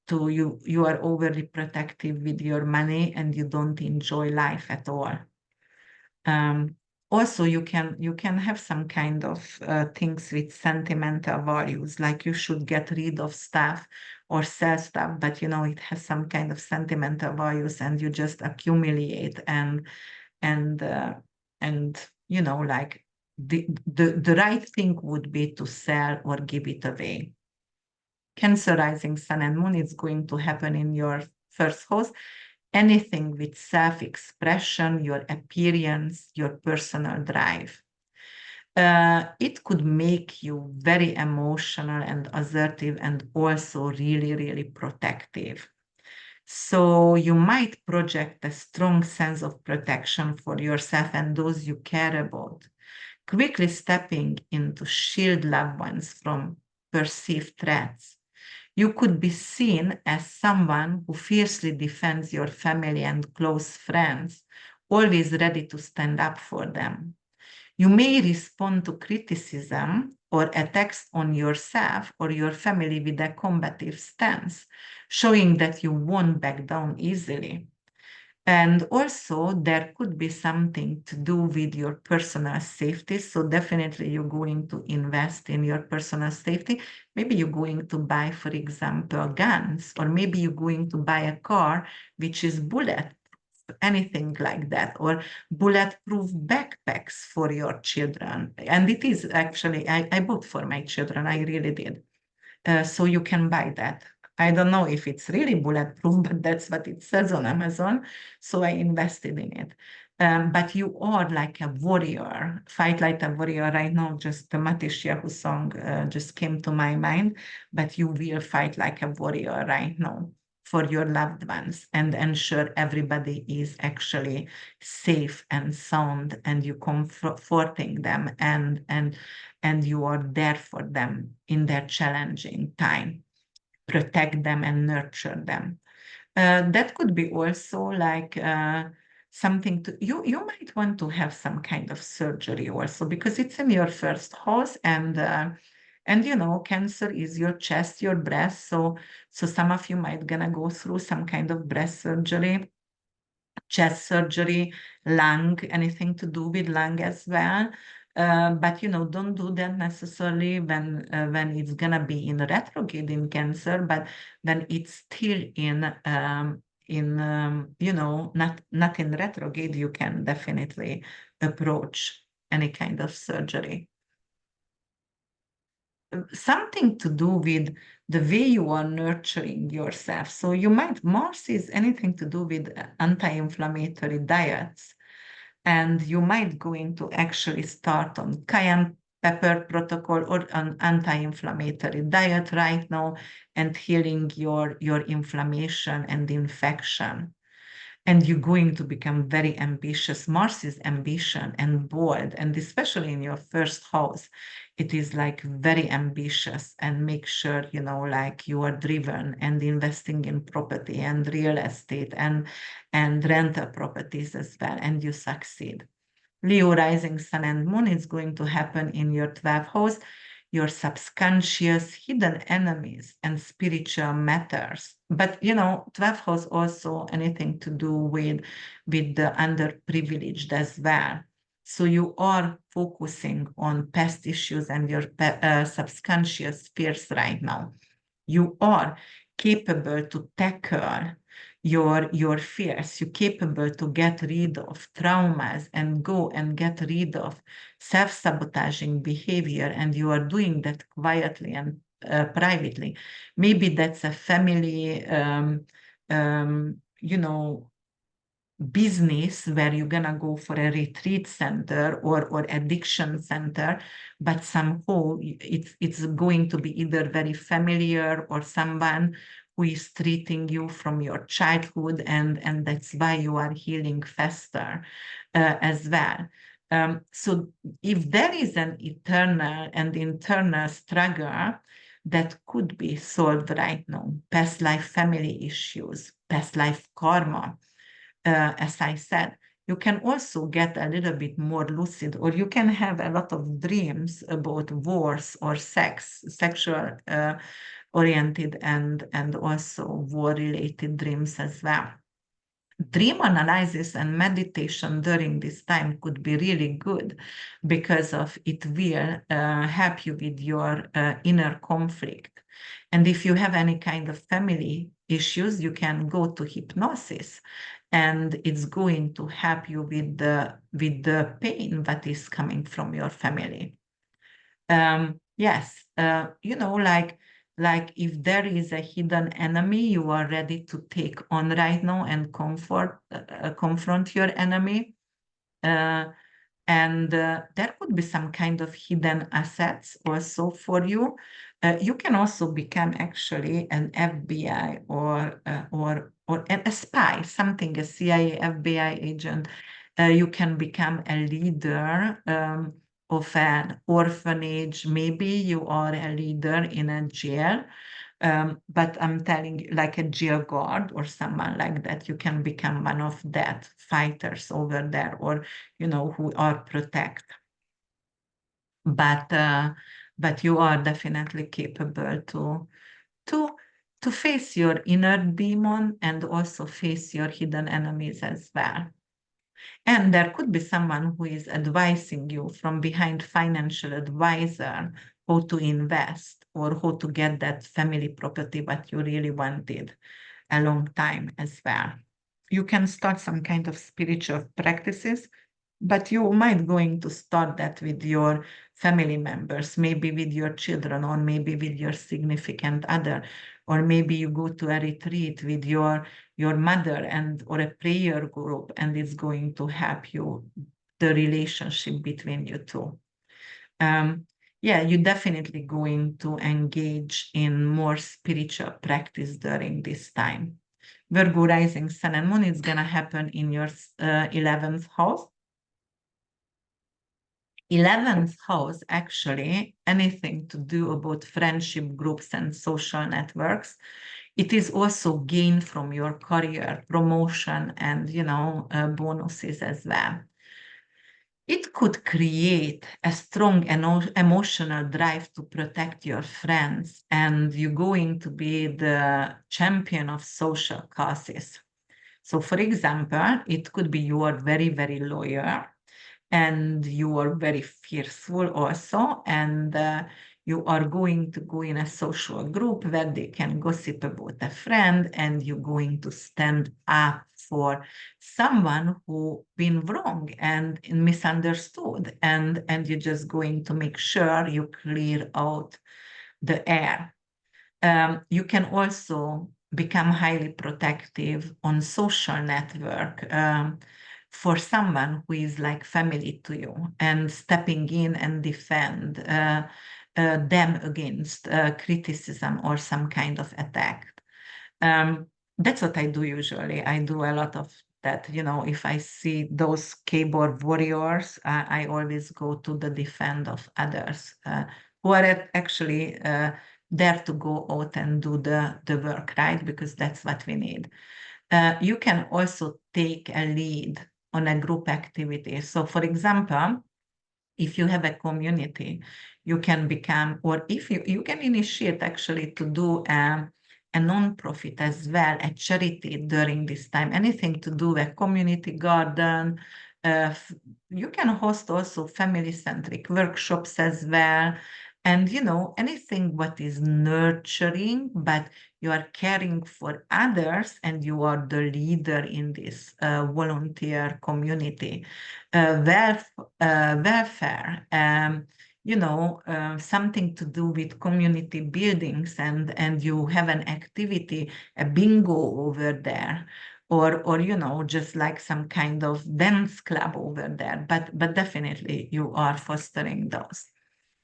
you are overly protective with your money and you don't enjoy life at all. Also, you can have some kind of things with sentimental values, like you should get rid of stuff or sell stuff, but it has some kind of sentimental values, and you just accumulate and uh, and like the right thing would be to sell or give it away. Cancer rising sun and moon is going to happen in your first house. Anything with self-expression, your appearance, your personal drive. It could make you very emotional and assertive and also really, really protective. So you might project a strong sense of protection for yourself and those you care about, quickly stepping in to shield loved ones from perceived threats. You could be seen as someone who fiercely defends your family and close friends, always ready to stand up for them. You may respond to criticism or attacks on yourself or your family with a combative stance, showing that you won't back down easily. And also, there could be something to do with your personal safety. So, definitely, you're going to invest in your personal safety. Maybe you're going to buy, for example, guns, or maybe you're going to buy a car which is bulletproof, anything like that, or bulletproof backpacks for your children. And it is actually, I bought for my children, I really did. So you can buy that. I don't know if it's really bulletproof, but that's what it says on Amazon. So I invested in it. But you are like a warrior, fight like a warrior. Right now, just the Matish Yahu song just came to my mind, but you will fight like a warrior right now for your loved ones and ensure everybody is actually safe and sound, and you comforting them and you are there for them in their challenging time. Protect them and nurture them. That could be also like something to you might want to have some kind of surgery also, because it's in your first house, and cancer is your chest, your breast. So some of you might gonna go through some kind of breast surgery, chest surgery, lung, anything to do with lung as well. But don't do that necessarily when it's gonna be in retrograde in Cancer, but when it's still not in retrograde, you can definitely approach any kind of surgery. Something to do with the way you are nurturing yourself. So Mars is anything to do with anti-inflammatory diets. And you might going to actually start on cayenne pepper protocol or an anti-inflammatory diet right now and healing your inflammation and infection. and you're going to become very ambitious. Mars is ambition and bold, and especially in your first house, it is like very ambitious, and make sure, like you are driven and investing in property and real estate and rental properties as well, and you succeed. Leo rising sun and moon is going to happen in your 12th house, your subconscious hidden enemies and spiritual matters. But 12th house also anything to do with the underprivileged as well. So you are focusing on past issues and your subconscious fears right now. You are capable to tackle your fears. You're capable to get rid of traumas and go and get rid of self-sabotaging behavior, and you are doing that quietly and privately. Maybe that's a family business where you're gonna go for a retreat center or addiction center, but somehow it's going to be either very familiar or someone who is treating you from your childhood, and that's why you are healing faster as well. So if there is an eternal and internal struggle that could be solved right now, past life family issues, past life karma, as I said, you can also get a little bit more lucid, or you can have a lot of dreams about wars or sexual oriented and also war related dreams as well. Dream analysis and meditation during this time could be really good, because of it will help you with your inner conflict. And if you have any kind of family issues, you can go to hypnosis, and it's going to help you with the pain that is coming from your family. Yes, like if there is a hidden enemy you are ready to take on right now and confront your enemy. And there could be some kind of hidden assets also for you. You can also become actually an FBI or a spy, something, a CIA, FBI agent. You can become a leader of an orphanage. Maybe you are a leader in a jail. But I'm telling you, like a jail guard or someone like that, you can become one of that fighters over there, or who are protect. But you are definitely capable to face your inner demon and also face your hidden enemies as well. And there could be someone who is advising you from behind, financial advisor, how to invest or how to get that family property that you really wanted a long time as well. You can start some kind of spiritual practices, but you might going to start that with your family members, maybe with your children, or maybe with your significant other, or maybe you go to a retreat with your mother or a prayer group, and it's going to help you, the relationship between you two. Yeah, you're definitely going to engage in more spiritual practice during this time. Virgo rising sun and moon is going to happen in your 11th house. 11th house, actually, anything to do about friendship groups and social networks. It is also gain from your career, promotion, and bonuses as well. It could create a strong emotional drive to protect your friends, and you're going to be the champion of social causes. So, for example, it could be you are very, very loyal, and you are very fearful also, and you are going to go in a social group where they can gossip about a friend, and you're going to stand up for someone who been wrong and misunderstood, and you're just going to make sure you clear out the air. You can also become highly protective on social network for someone who is like family to you, and stepping in and defend them against criticism or some kind of attack. That's what I do usually. I do a lot of that, you know, if I see those keyboard warriors, I always go to the defend of others who are actually there to go out and do the work, right? Because that's what we need. You can also take a lead on a group activity. So, for example, if you have a community, you can become, or if you can initiate actually to do a non-profit as well, a charity during this time, anything to do with community garden. Uh, you can host also family-centric workshops as well. And, you know, anything what is nurturing, but you are caring for others and you are the leader in this volunteer community. Welfare, you know, something to do with community buildings, and you have an activity, a bingo over there, or you know, just like some kind of dance club over there. But definitely you are fostering those.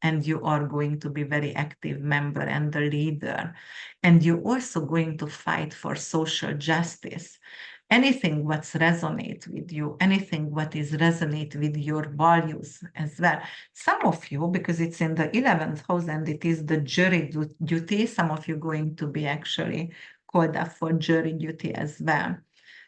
And you are going to be very active member and the leader. And you're also going to fight for social justice. Anything what's resonate with you, anything what is resonate with your values as well. Some of you, because it's in the 11th house and it is the jury duty, some of you going to be actually called up for jury duty as well.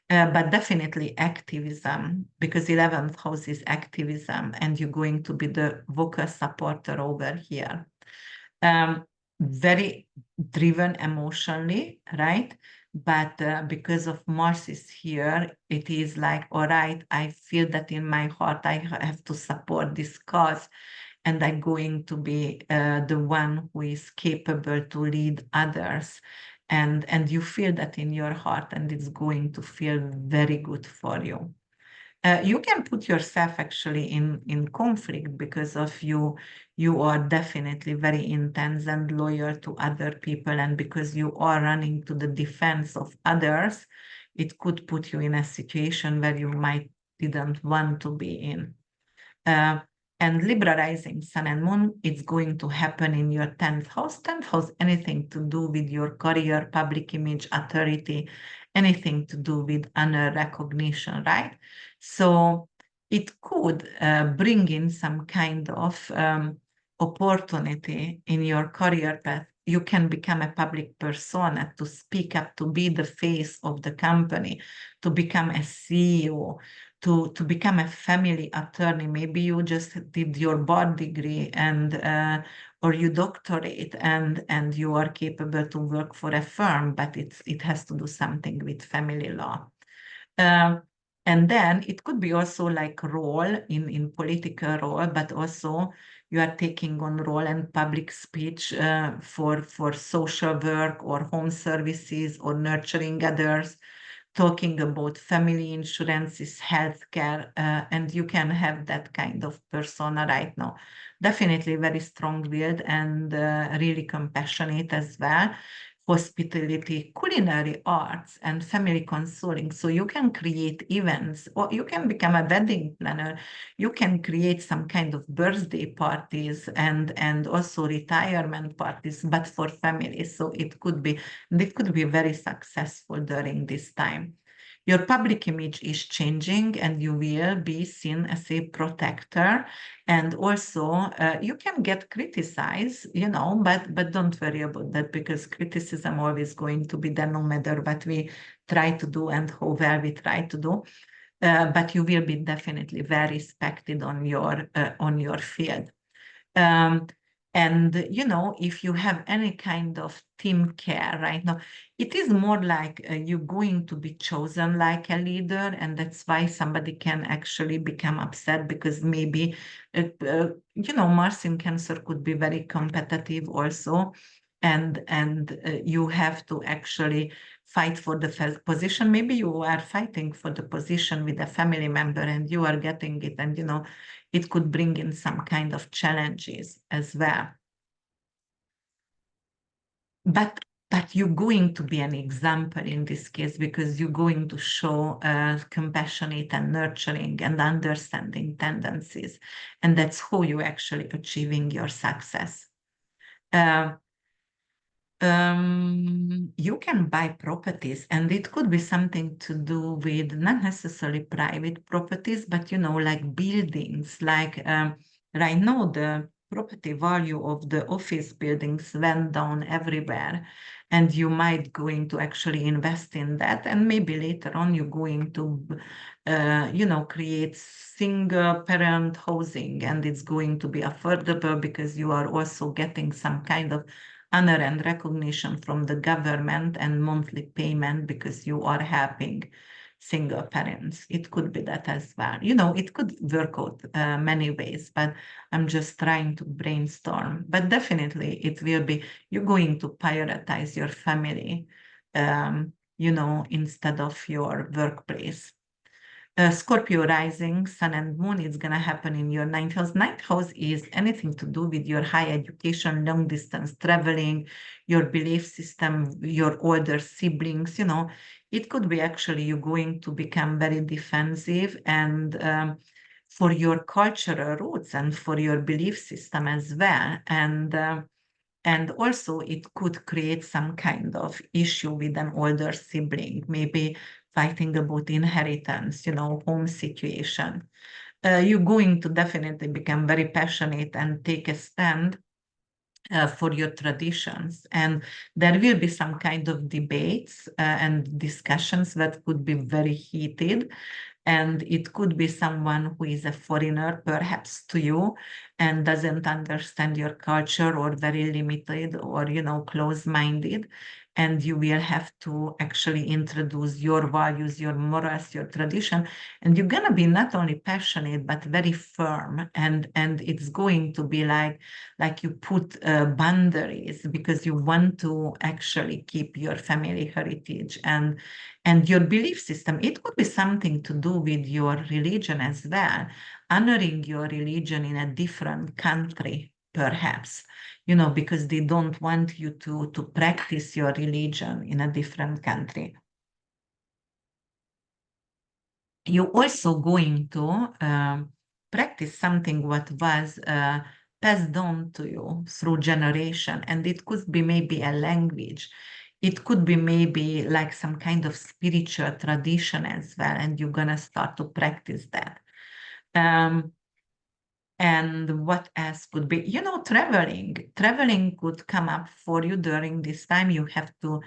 But definitely activism, because 11th house is activism, and you're going to be the vocal supporter over here. Very driven emotionally, right? But because of Mars is here, it is like, all right, I feel that in my heart I have to support this cause, and I'm going to be the one who is capable to lead others. And you feel that in your heart, and it's going to feel very good for you. You can put yourself actually in conflict because of you are definitely very intense and loyal to other people, and because you are running to the defense of others, it could put you in a situation where you might didn't want to be in. Uh, and Libra rising, sun and moon, it's going to happen in your 10th house. 10th house, anything to do with your career, public image, authority, anything to do with honor, recognition, right? So it could bring in some kind of opportunity in your career path. You can become a public persona, to speak up, to be the face of the company, to become a CEO, to become a family attorney. Maybe you just did your bar degree and or you doctorate, and you are capable to work for a firm, but it has to do something with family law. Um, and then it could be also like role in political role, but also you are taking on role and public speech for social work or home services or nurturing others, talking about family insurances, healthcare, and you can have that kind of persona right now. Definitely very strong-willed and really compassionate as well. Hospitality, culinary arts, and family consoling. So you can create events, or you can become a wedding planner. You can create some kind of birthday parties and also retirement parties, but for families. So it could be very successful during this time. Your public image is changing, and you will be seen as a protector. And also, you can get criticized, you know, but don't worry about that, because criticism always going to be there no matter what we try to do and how well we try to do. But you will be definitely very respected on your field. Um, and you know, if you have any kind of team care right now, it is more like you're going to be chosen like a leader, and that's why somebody can actually become upset, because maybe you know, Mars in Cancer could be very competitive also, and you have to actually fight for the first position. Maybe you are fighting for the position with a family member and you are getting it, and you know, it could bring in some kind of challenges as well. But you're going to be an example in this case, because you're going to show compassionate and nurturing and understanding tendencies, and that's how you're actually achieving your success. Uh, You can buy properties, and it could be something to do with not necessarily private properties, but like buildings. Like right now, the property value of the office buildings went down everywhere, and you might going to actually invest in that, and maybe later on you're going to, create single parent housing, and it's going to be affordable because you are also getting some kind of honor and recognition from the government and monthly payment because you are helping single parents. It could be that as well. It could work out many ways, but I'm just trying to brainstorm. But definitely it will be, you're going to prioritize your family, instead of your workplace. Scorpio rising, sun and moon is going to happen in your ninth house. Ninth house is anything to do with your high education, long distance traveling, your belief system, your older siblings. It could be actually you're going to become very defensive and for your cultural roots and for your belief system as well. And also it could create some kind of issue with an older sibling, maybe fighting about inheritance, home situation. You're going to definitely become very passionate and take a stand for your traditions. And there will be some kind of debates and discussions that could be very heated. And it could be someone who is a foreigner, perhaps to you, and doesn't understand your culture or very limited or, close-minded. And you will have to actually introduce your values, your morals, your tradition. And you're going to be not only passionate, but very firm. And it's going to be like you put boundaries because you want to actually keep your family heritage and your belief system. It could be something to do with your religion as well, honoring your religion in a different country, perhaps, because they don't want you to practice your religion in a different country. You're also going to practice something what was passed on to you through generation, and it could be maybe a language. It could be maybe like some kind of spiritual tradition as well, and you're gonna start to practice that. Um, and what else could be? Traveling. Traveling could come up for you during this time. You have to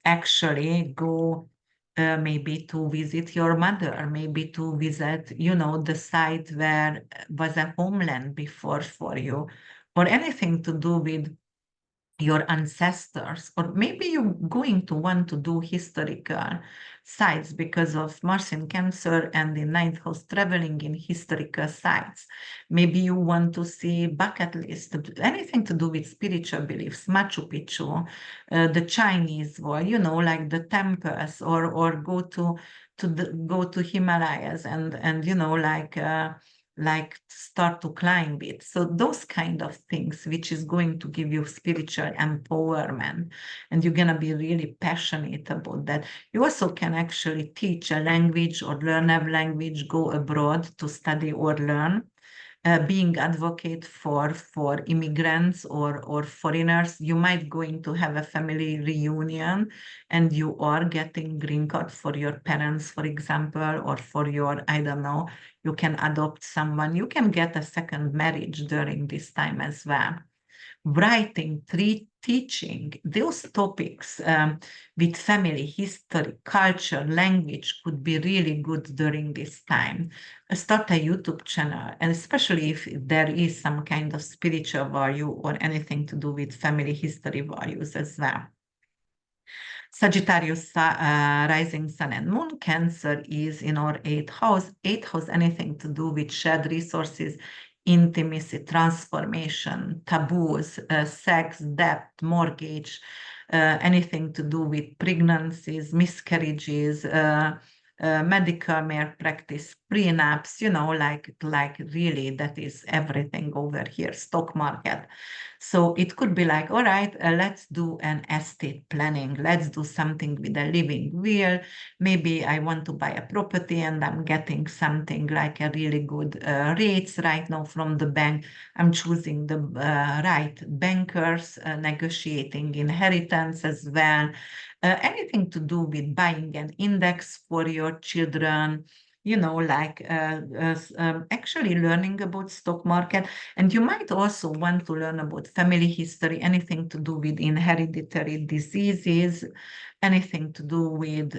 actually go maybe to visit your mother, or maybe to visit, the site where was a homeland before for you, or anything to do with your ancestors, or maybe you're going to want to do historical sites because of Mars in Cancer and the ninth house traveling in historical sites. Maybe you want to see bucket list, anything to do with spiritual beliefs, Machu Picchu, the Chinese wall, like the temples, or go to Himalayas and like start to climb it. So those kind of things, which is going to give you spiritual empowerment, and you're going to be really passionate about that. You also can actually teach a language or learn a language, go abroad to study or learn. Being advocate for immigrants or foreigners. You might going to have a family reunion and you are getting green card for your parents, for example, or for your, I don't know, you can adopt someone. You can get a second marriage during this time as well. Writing, teaching, those topics with family, history, culture, language could be really good during this time. Start a YouTube channel, and especially if there is some kind of spiritual value or anything to do with family history values as well. Sagittarius, rising sun and moon. Cancer is in our eighth house. Eighth house, anything to do with shared resources, intimacy, transformation, taboos, sex, debt, mortgage, anything to do with pregnancies, miscarriages, medical malpractice, prenups, like really that is everything over here, stock market. So it could be like, all right, let's do an estate planning. Let's do something with a living will. Maybe I want to buy a property and I'm getting something like a really good rates right now from the bank. I'm choosing the right bankers, negotiating inheritance as well. Anything to do with buying an index for your children, like actually learning about stock market. And you might also want to learn about family history, anything to do with hereditary diseases, anything to do with,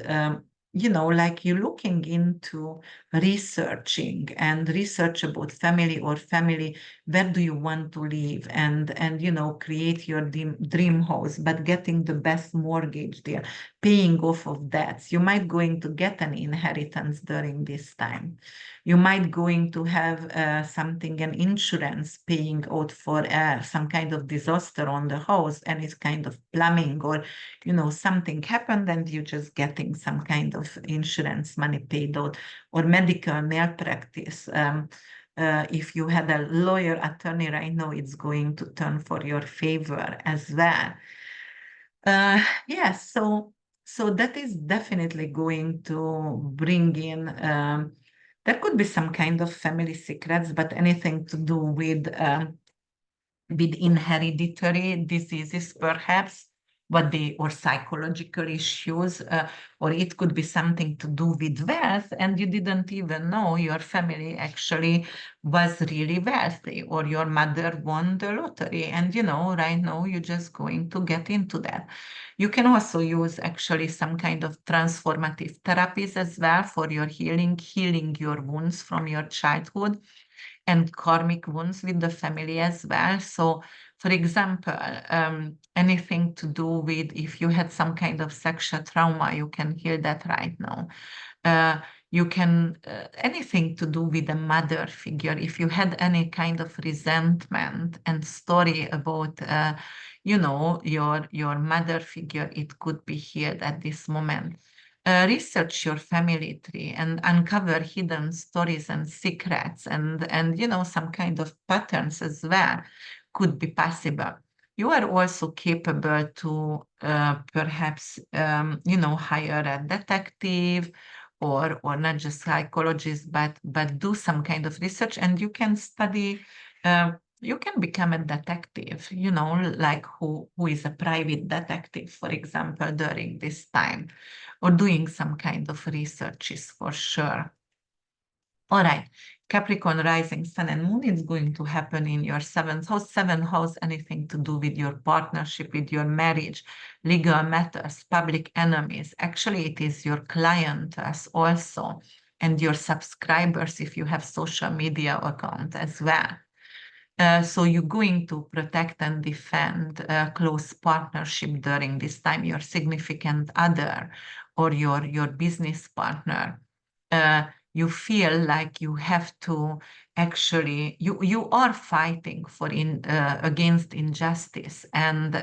like you're looking into researching and research about family or family, where do you want to live, and create your dream house, but getting the best mortgage there, paying off of debts. You might going to get an inheritance during this time. You might going to have something, an insurance paying out for some kind of disaster on the house, and it's kind of plumbing, or something happened and you just getting some kind of insurance money paid out, or medical malpractice. If you had a lawyer attorney right now, it's going to turn for your favor as well. Yes, so that is definitely going to bring in. There could be some kind of family secrets, but anything to do with hereditary diseases, perhaps, or psychological issues, or it could be something to do with wealth, and you didn't even know your family actually was really wealthy, or your mother won the lottery, and right now you're just going to get into that. You can also use actually some kind of transformative therapies as well for your healing your wounds from your childhood, and karmic wounds with the family as well. So, for example, anything to do with if you had some kind of sexual trauma, you can heal that right now. You can, anything to do with a mother figure, if you had any kind of resentment and story about, your mother figure, it could be healed at this moment. Research your family tree and uncover hidden stories and secrets, and some kind of patterns as well could be possible. You are also capable to perhaps hire a detective, or not just psychologist, but do some kind of research, and you can study. You can become a detective, like who is a private detective, for example, during this time, or doing some kind of researches for sure. All right, Capricorn rising, sun and moon is going to happen in your seventh house. Seventh house, anything to do with your partnership, with your marriage, legal matters, public enemies. Actually, it is your clients also, and your subscribers if you have social media account as well. So you're going to protect and defend close partnership during this time, your significant other or your business partner. You feel like you have to actually, you are fighting against injustice, and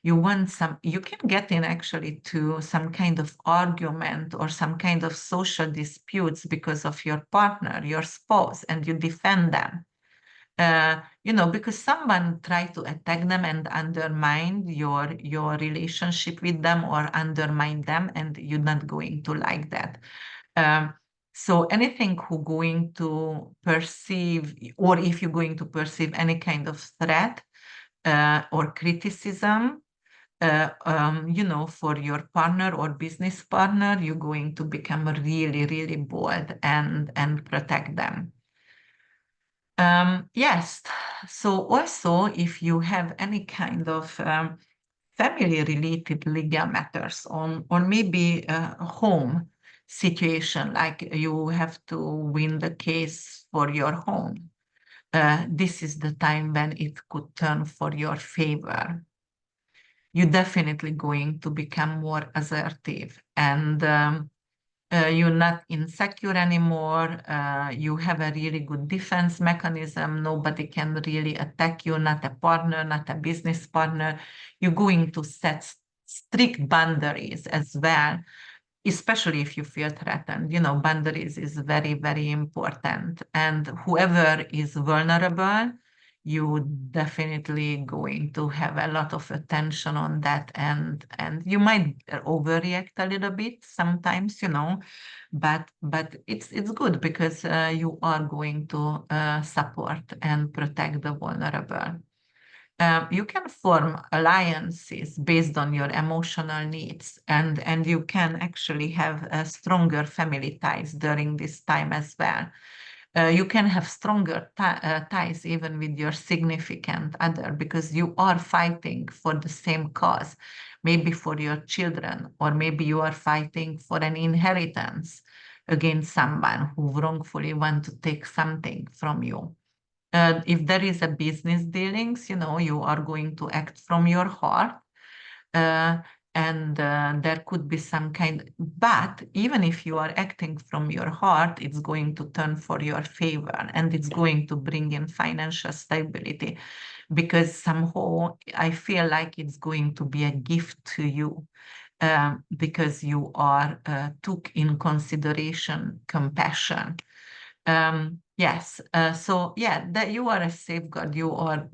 you can get in actually to some kind of argument or some kind of social disputes because of your partner, your spouse, and you defend them. Because someone tried to attack them and undermine your relationship with them, or undermine them, and you're not going to like that. So anything who going to perceive, or if you're going to perceive any kind of threat or criticism, for your partner or business partner, you're going to become really, really bold and protect them. Yes. So also, if you have any kind of family-related legal matters or maybe a home situation, like you have to win the case for your home, this is the time when it could turn for your favor. You're definitely going to become more assertive, and you're not insecure anymore. You have a really good defense mechanism. Nobody can really attack you, not a partner, not a business partner. You're going to set strict boundaries as well, especially if you feel threatened. Boundaries is very, very important. And whoever is vulnerable, you definitely going to have a lot of attention on that, and you might overreact a little bit sometimes, but it's good because you are going to support and protect the vulnerable. You can form alliances based on your emotional needs, and you can actually have stronger family ties during this time as well. You can have stronger ties even with your significant other because you are fighting for the same cause, maybe for your children, or maybe you are fighting for an inheritance against someone who wrongfully want to take something from you. If there is a business dealings, you are going to act from your heart. Uh, and there could be some kind, but even if you are acting from your heart, it's going to turn for your favor and it's going to bring in financial stability because somehow I feel like it's going to be a gift to you. Because you are took in consideration compassion. Yes, so yeah, that you are a safeguard. You are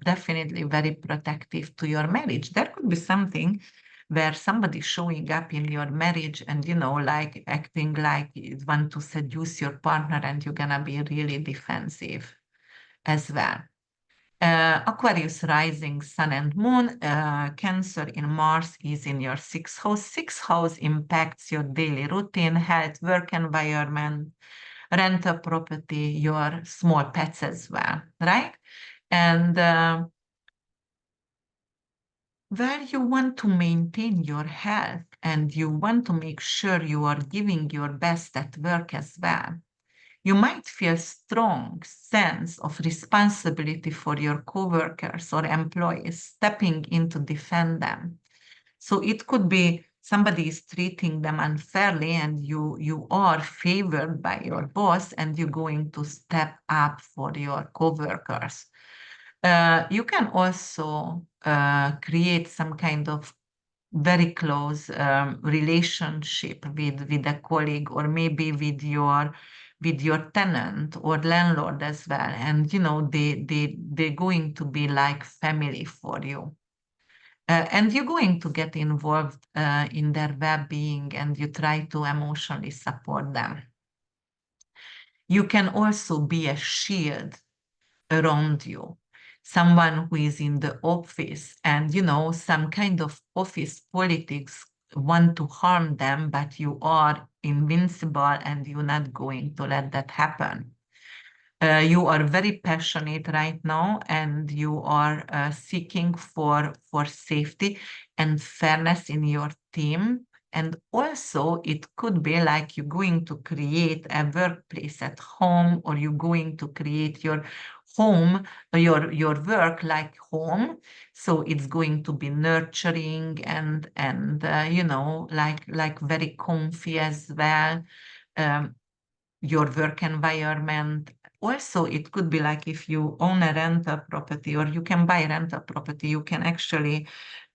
definitely very protective to your marriage. There could be something where somebody showing up in your marriage and like acting like you want to seduce your partner, and you're gonna be really defensive as well. Aquarius rising, sun and moon, Cancer in Mars is in your sixth house. Sixth house impacts your daily routine, health, work environment, rental property, your small pets as well, right? And where you want to maintain your health and you want to make sure you are giving your best at work as well. You might feel strong sense of responsibility for your coworkers or employees, stepping in to defend them. So it could be somebody is treating them unfairly and you are favored by your boss and you're going to step up for your coworkers. You can also create some kind of very close relationship with a colleague or maybe with your tenant or landlord as well, and they're going to be like family for you. And you're going to get involved in their well-being and you try to emotionally support them. You can also be a shield around you, someone who is in the office and some kind of office politics want to harm them, but you are invincible and you're not going to let that happen. You are very passionate right now and you are seeking for safety and fairness in your team. And also it could be like you're going to create a workplace at home, or you're going to create your home, your work like home. So it's going to be nurturing and like very comfy as well. Um, your work environment. Also, it could be like if you own a rental property or you can buy rental property, you can actually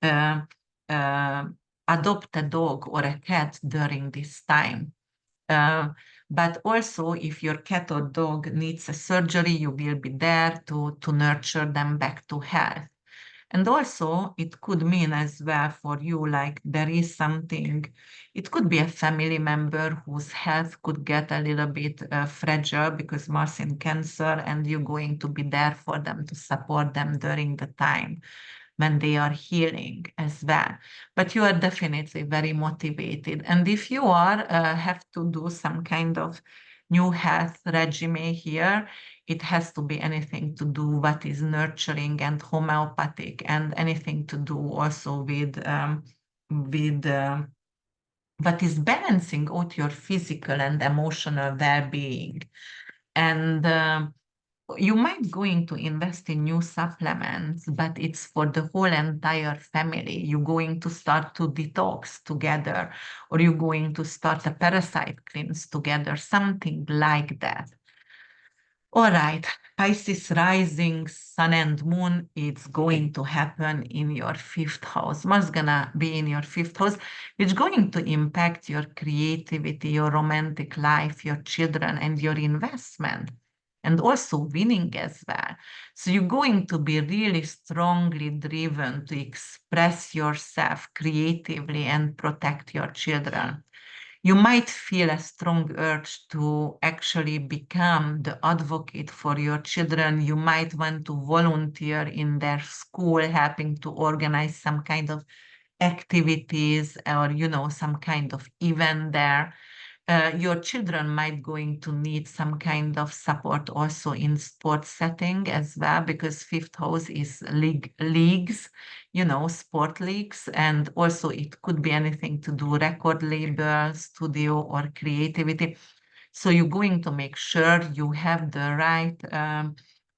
uh, uh, adopt a dog or a cat during this time. But also, if your cat or dog needs a surgery, you will be there to nurture them back to health. And also, it could mean as well for you, like there is something, it could be a family member whose health could get a little bit fragile because Mars in Cancer, and you're going to be there for them to support them during the time when they are healing as well. But you are definitely very motivated. And if you are have to do some kind of new health regime here, it has to be anything to do what is nurturing and homeopathic, and anything to do also with what is balancing out your physical and emotional well-being. And you might going to invest in new supplements, but it's for the whole entire family. You're going to start to detox together, or you're going to start a parasite cleanse together, something like that. All right, Pisces rising, sun and moon, it's going to happen in your fifth house. Mars gonna be in your fifth house, which going to impact your creativity, your romantic life, your children, and your investment. and also winning as well. So you're going to be really strongly driven to express yourself creatively and protect your children. You might feel a strong urge to actually become the advocate for your children. You might want to volunteer in their school, helping to organize some kind of activities or, some kind of event there. Your children might going to need some kind of support also in sports setting as well, because fifth house is leagues, sport leagues, and also it could be anything to do record label, studio, or creativity. So you're going to make sure you have the right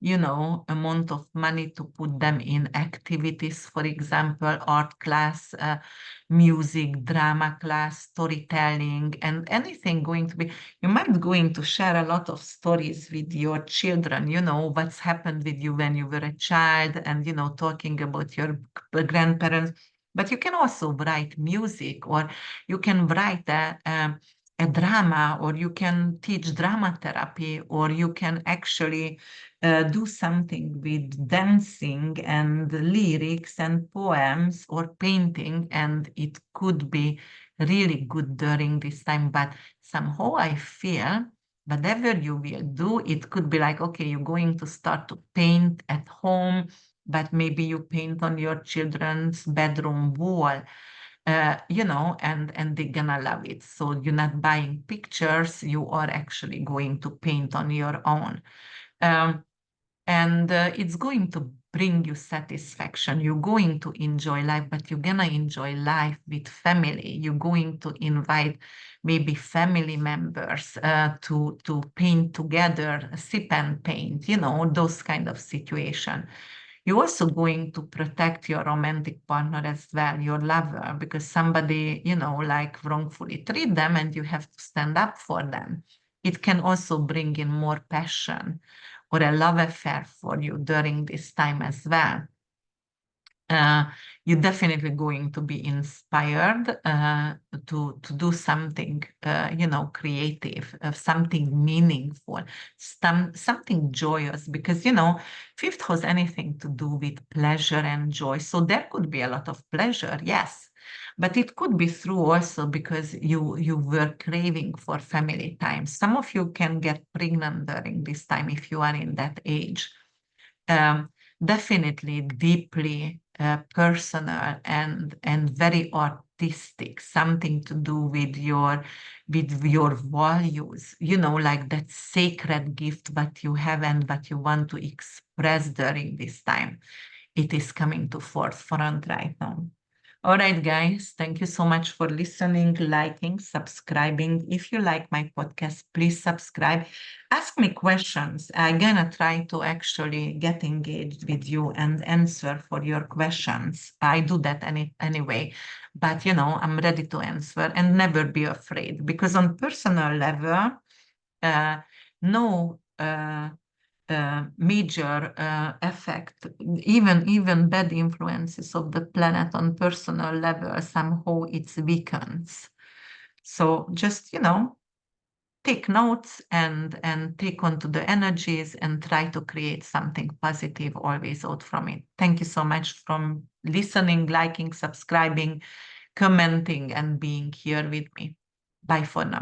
amount of money to put them in activities, for example, art class, music, drama class, storytelling, and anything going to be, you might going to share a lot of stories with your children, what's happened with you when you were a child, and, talking about your grandparents. But you can also write music, or you can write a drama, or you can teach drama therapy, or you can actually do something with dancing and lyrics and poems or painting, and it could be really good during this time. But somehow I feel whatever you will do, it could be like, okay, you're going to start to paint at home, but maybe you paint on your children's bedroom wall, and they're gonna love it. So you're not buying pictures, you are actually going to paint on your own. And it's going to bring you satisfaction. You're going to enjoy life, but you're gonna enjoy life with family. You're going to invite maybe family members to paint together, sip and paint, those kind of situation. You're also going to protect your romantic partner as well, your lover, because somebody, like wrongfully treat them and you have to stand up for them. It can also bring in more passion or a love affair for you during this time as well. You're definitely going to be inspired to do something, creative, something meaningful, something joyous, because, fifth has anything to do with pleasure and joy. So there could be a lot of pleasure, yes, but it could be through also because you were craving for family time. Some of you can get pregnant during this time if you are in that age. Um, Definitely deeply personal and very artistic, something to do with your values, like that sacred gift that you have and that you want to express during this time. It is coming to forefront right now. All right, guys, thank you so much for listening, liking, subscribing. If you like my podcast, please subscribe. Ask me questions. I'm gonna try to actually get engaged with you and answer for your questions. I do that anyway, but I'm ready to answer, and never be afraid, because on personal level, no major effect, even bad influences of the planet on personal level, somehow it weakens. So just, take notes and take on to the energies and try to create something positive always out from it. Thank you so much from listening, liking, subscribing, commenting, and being here with me. Bye for now.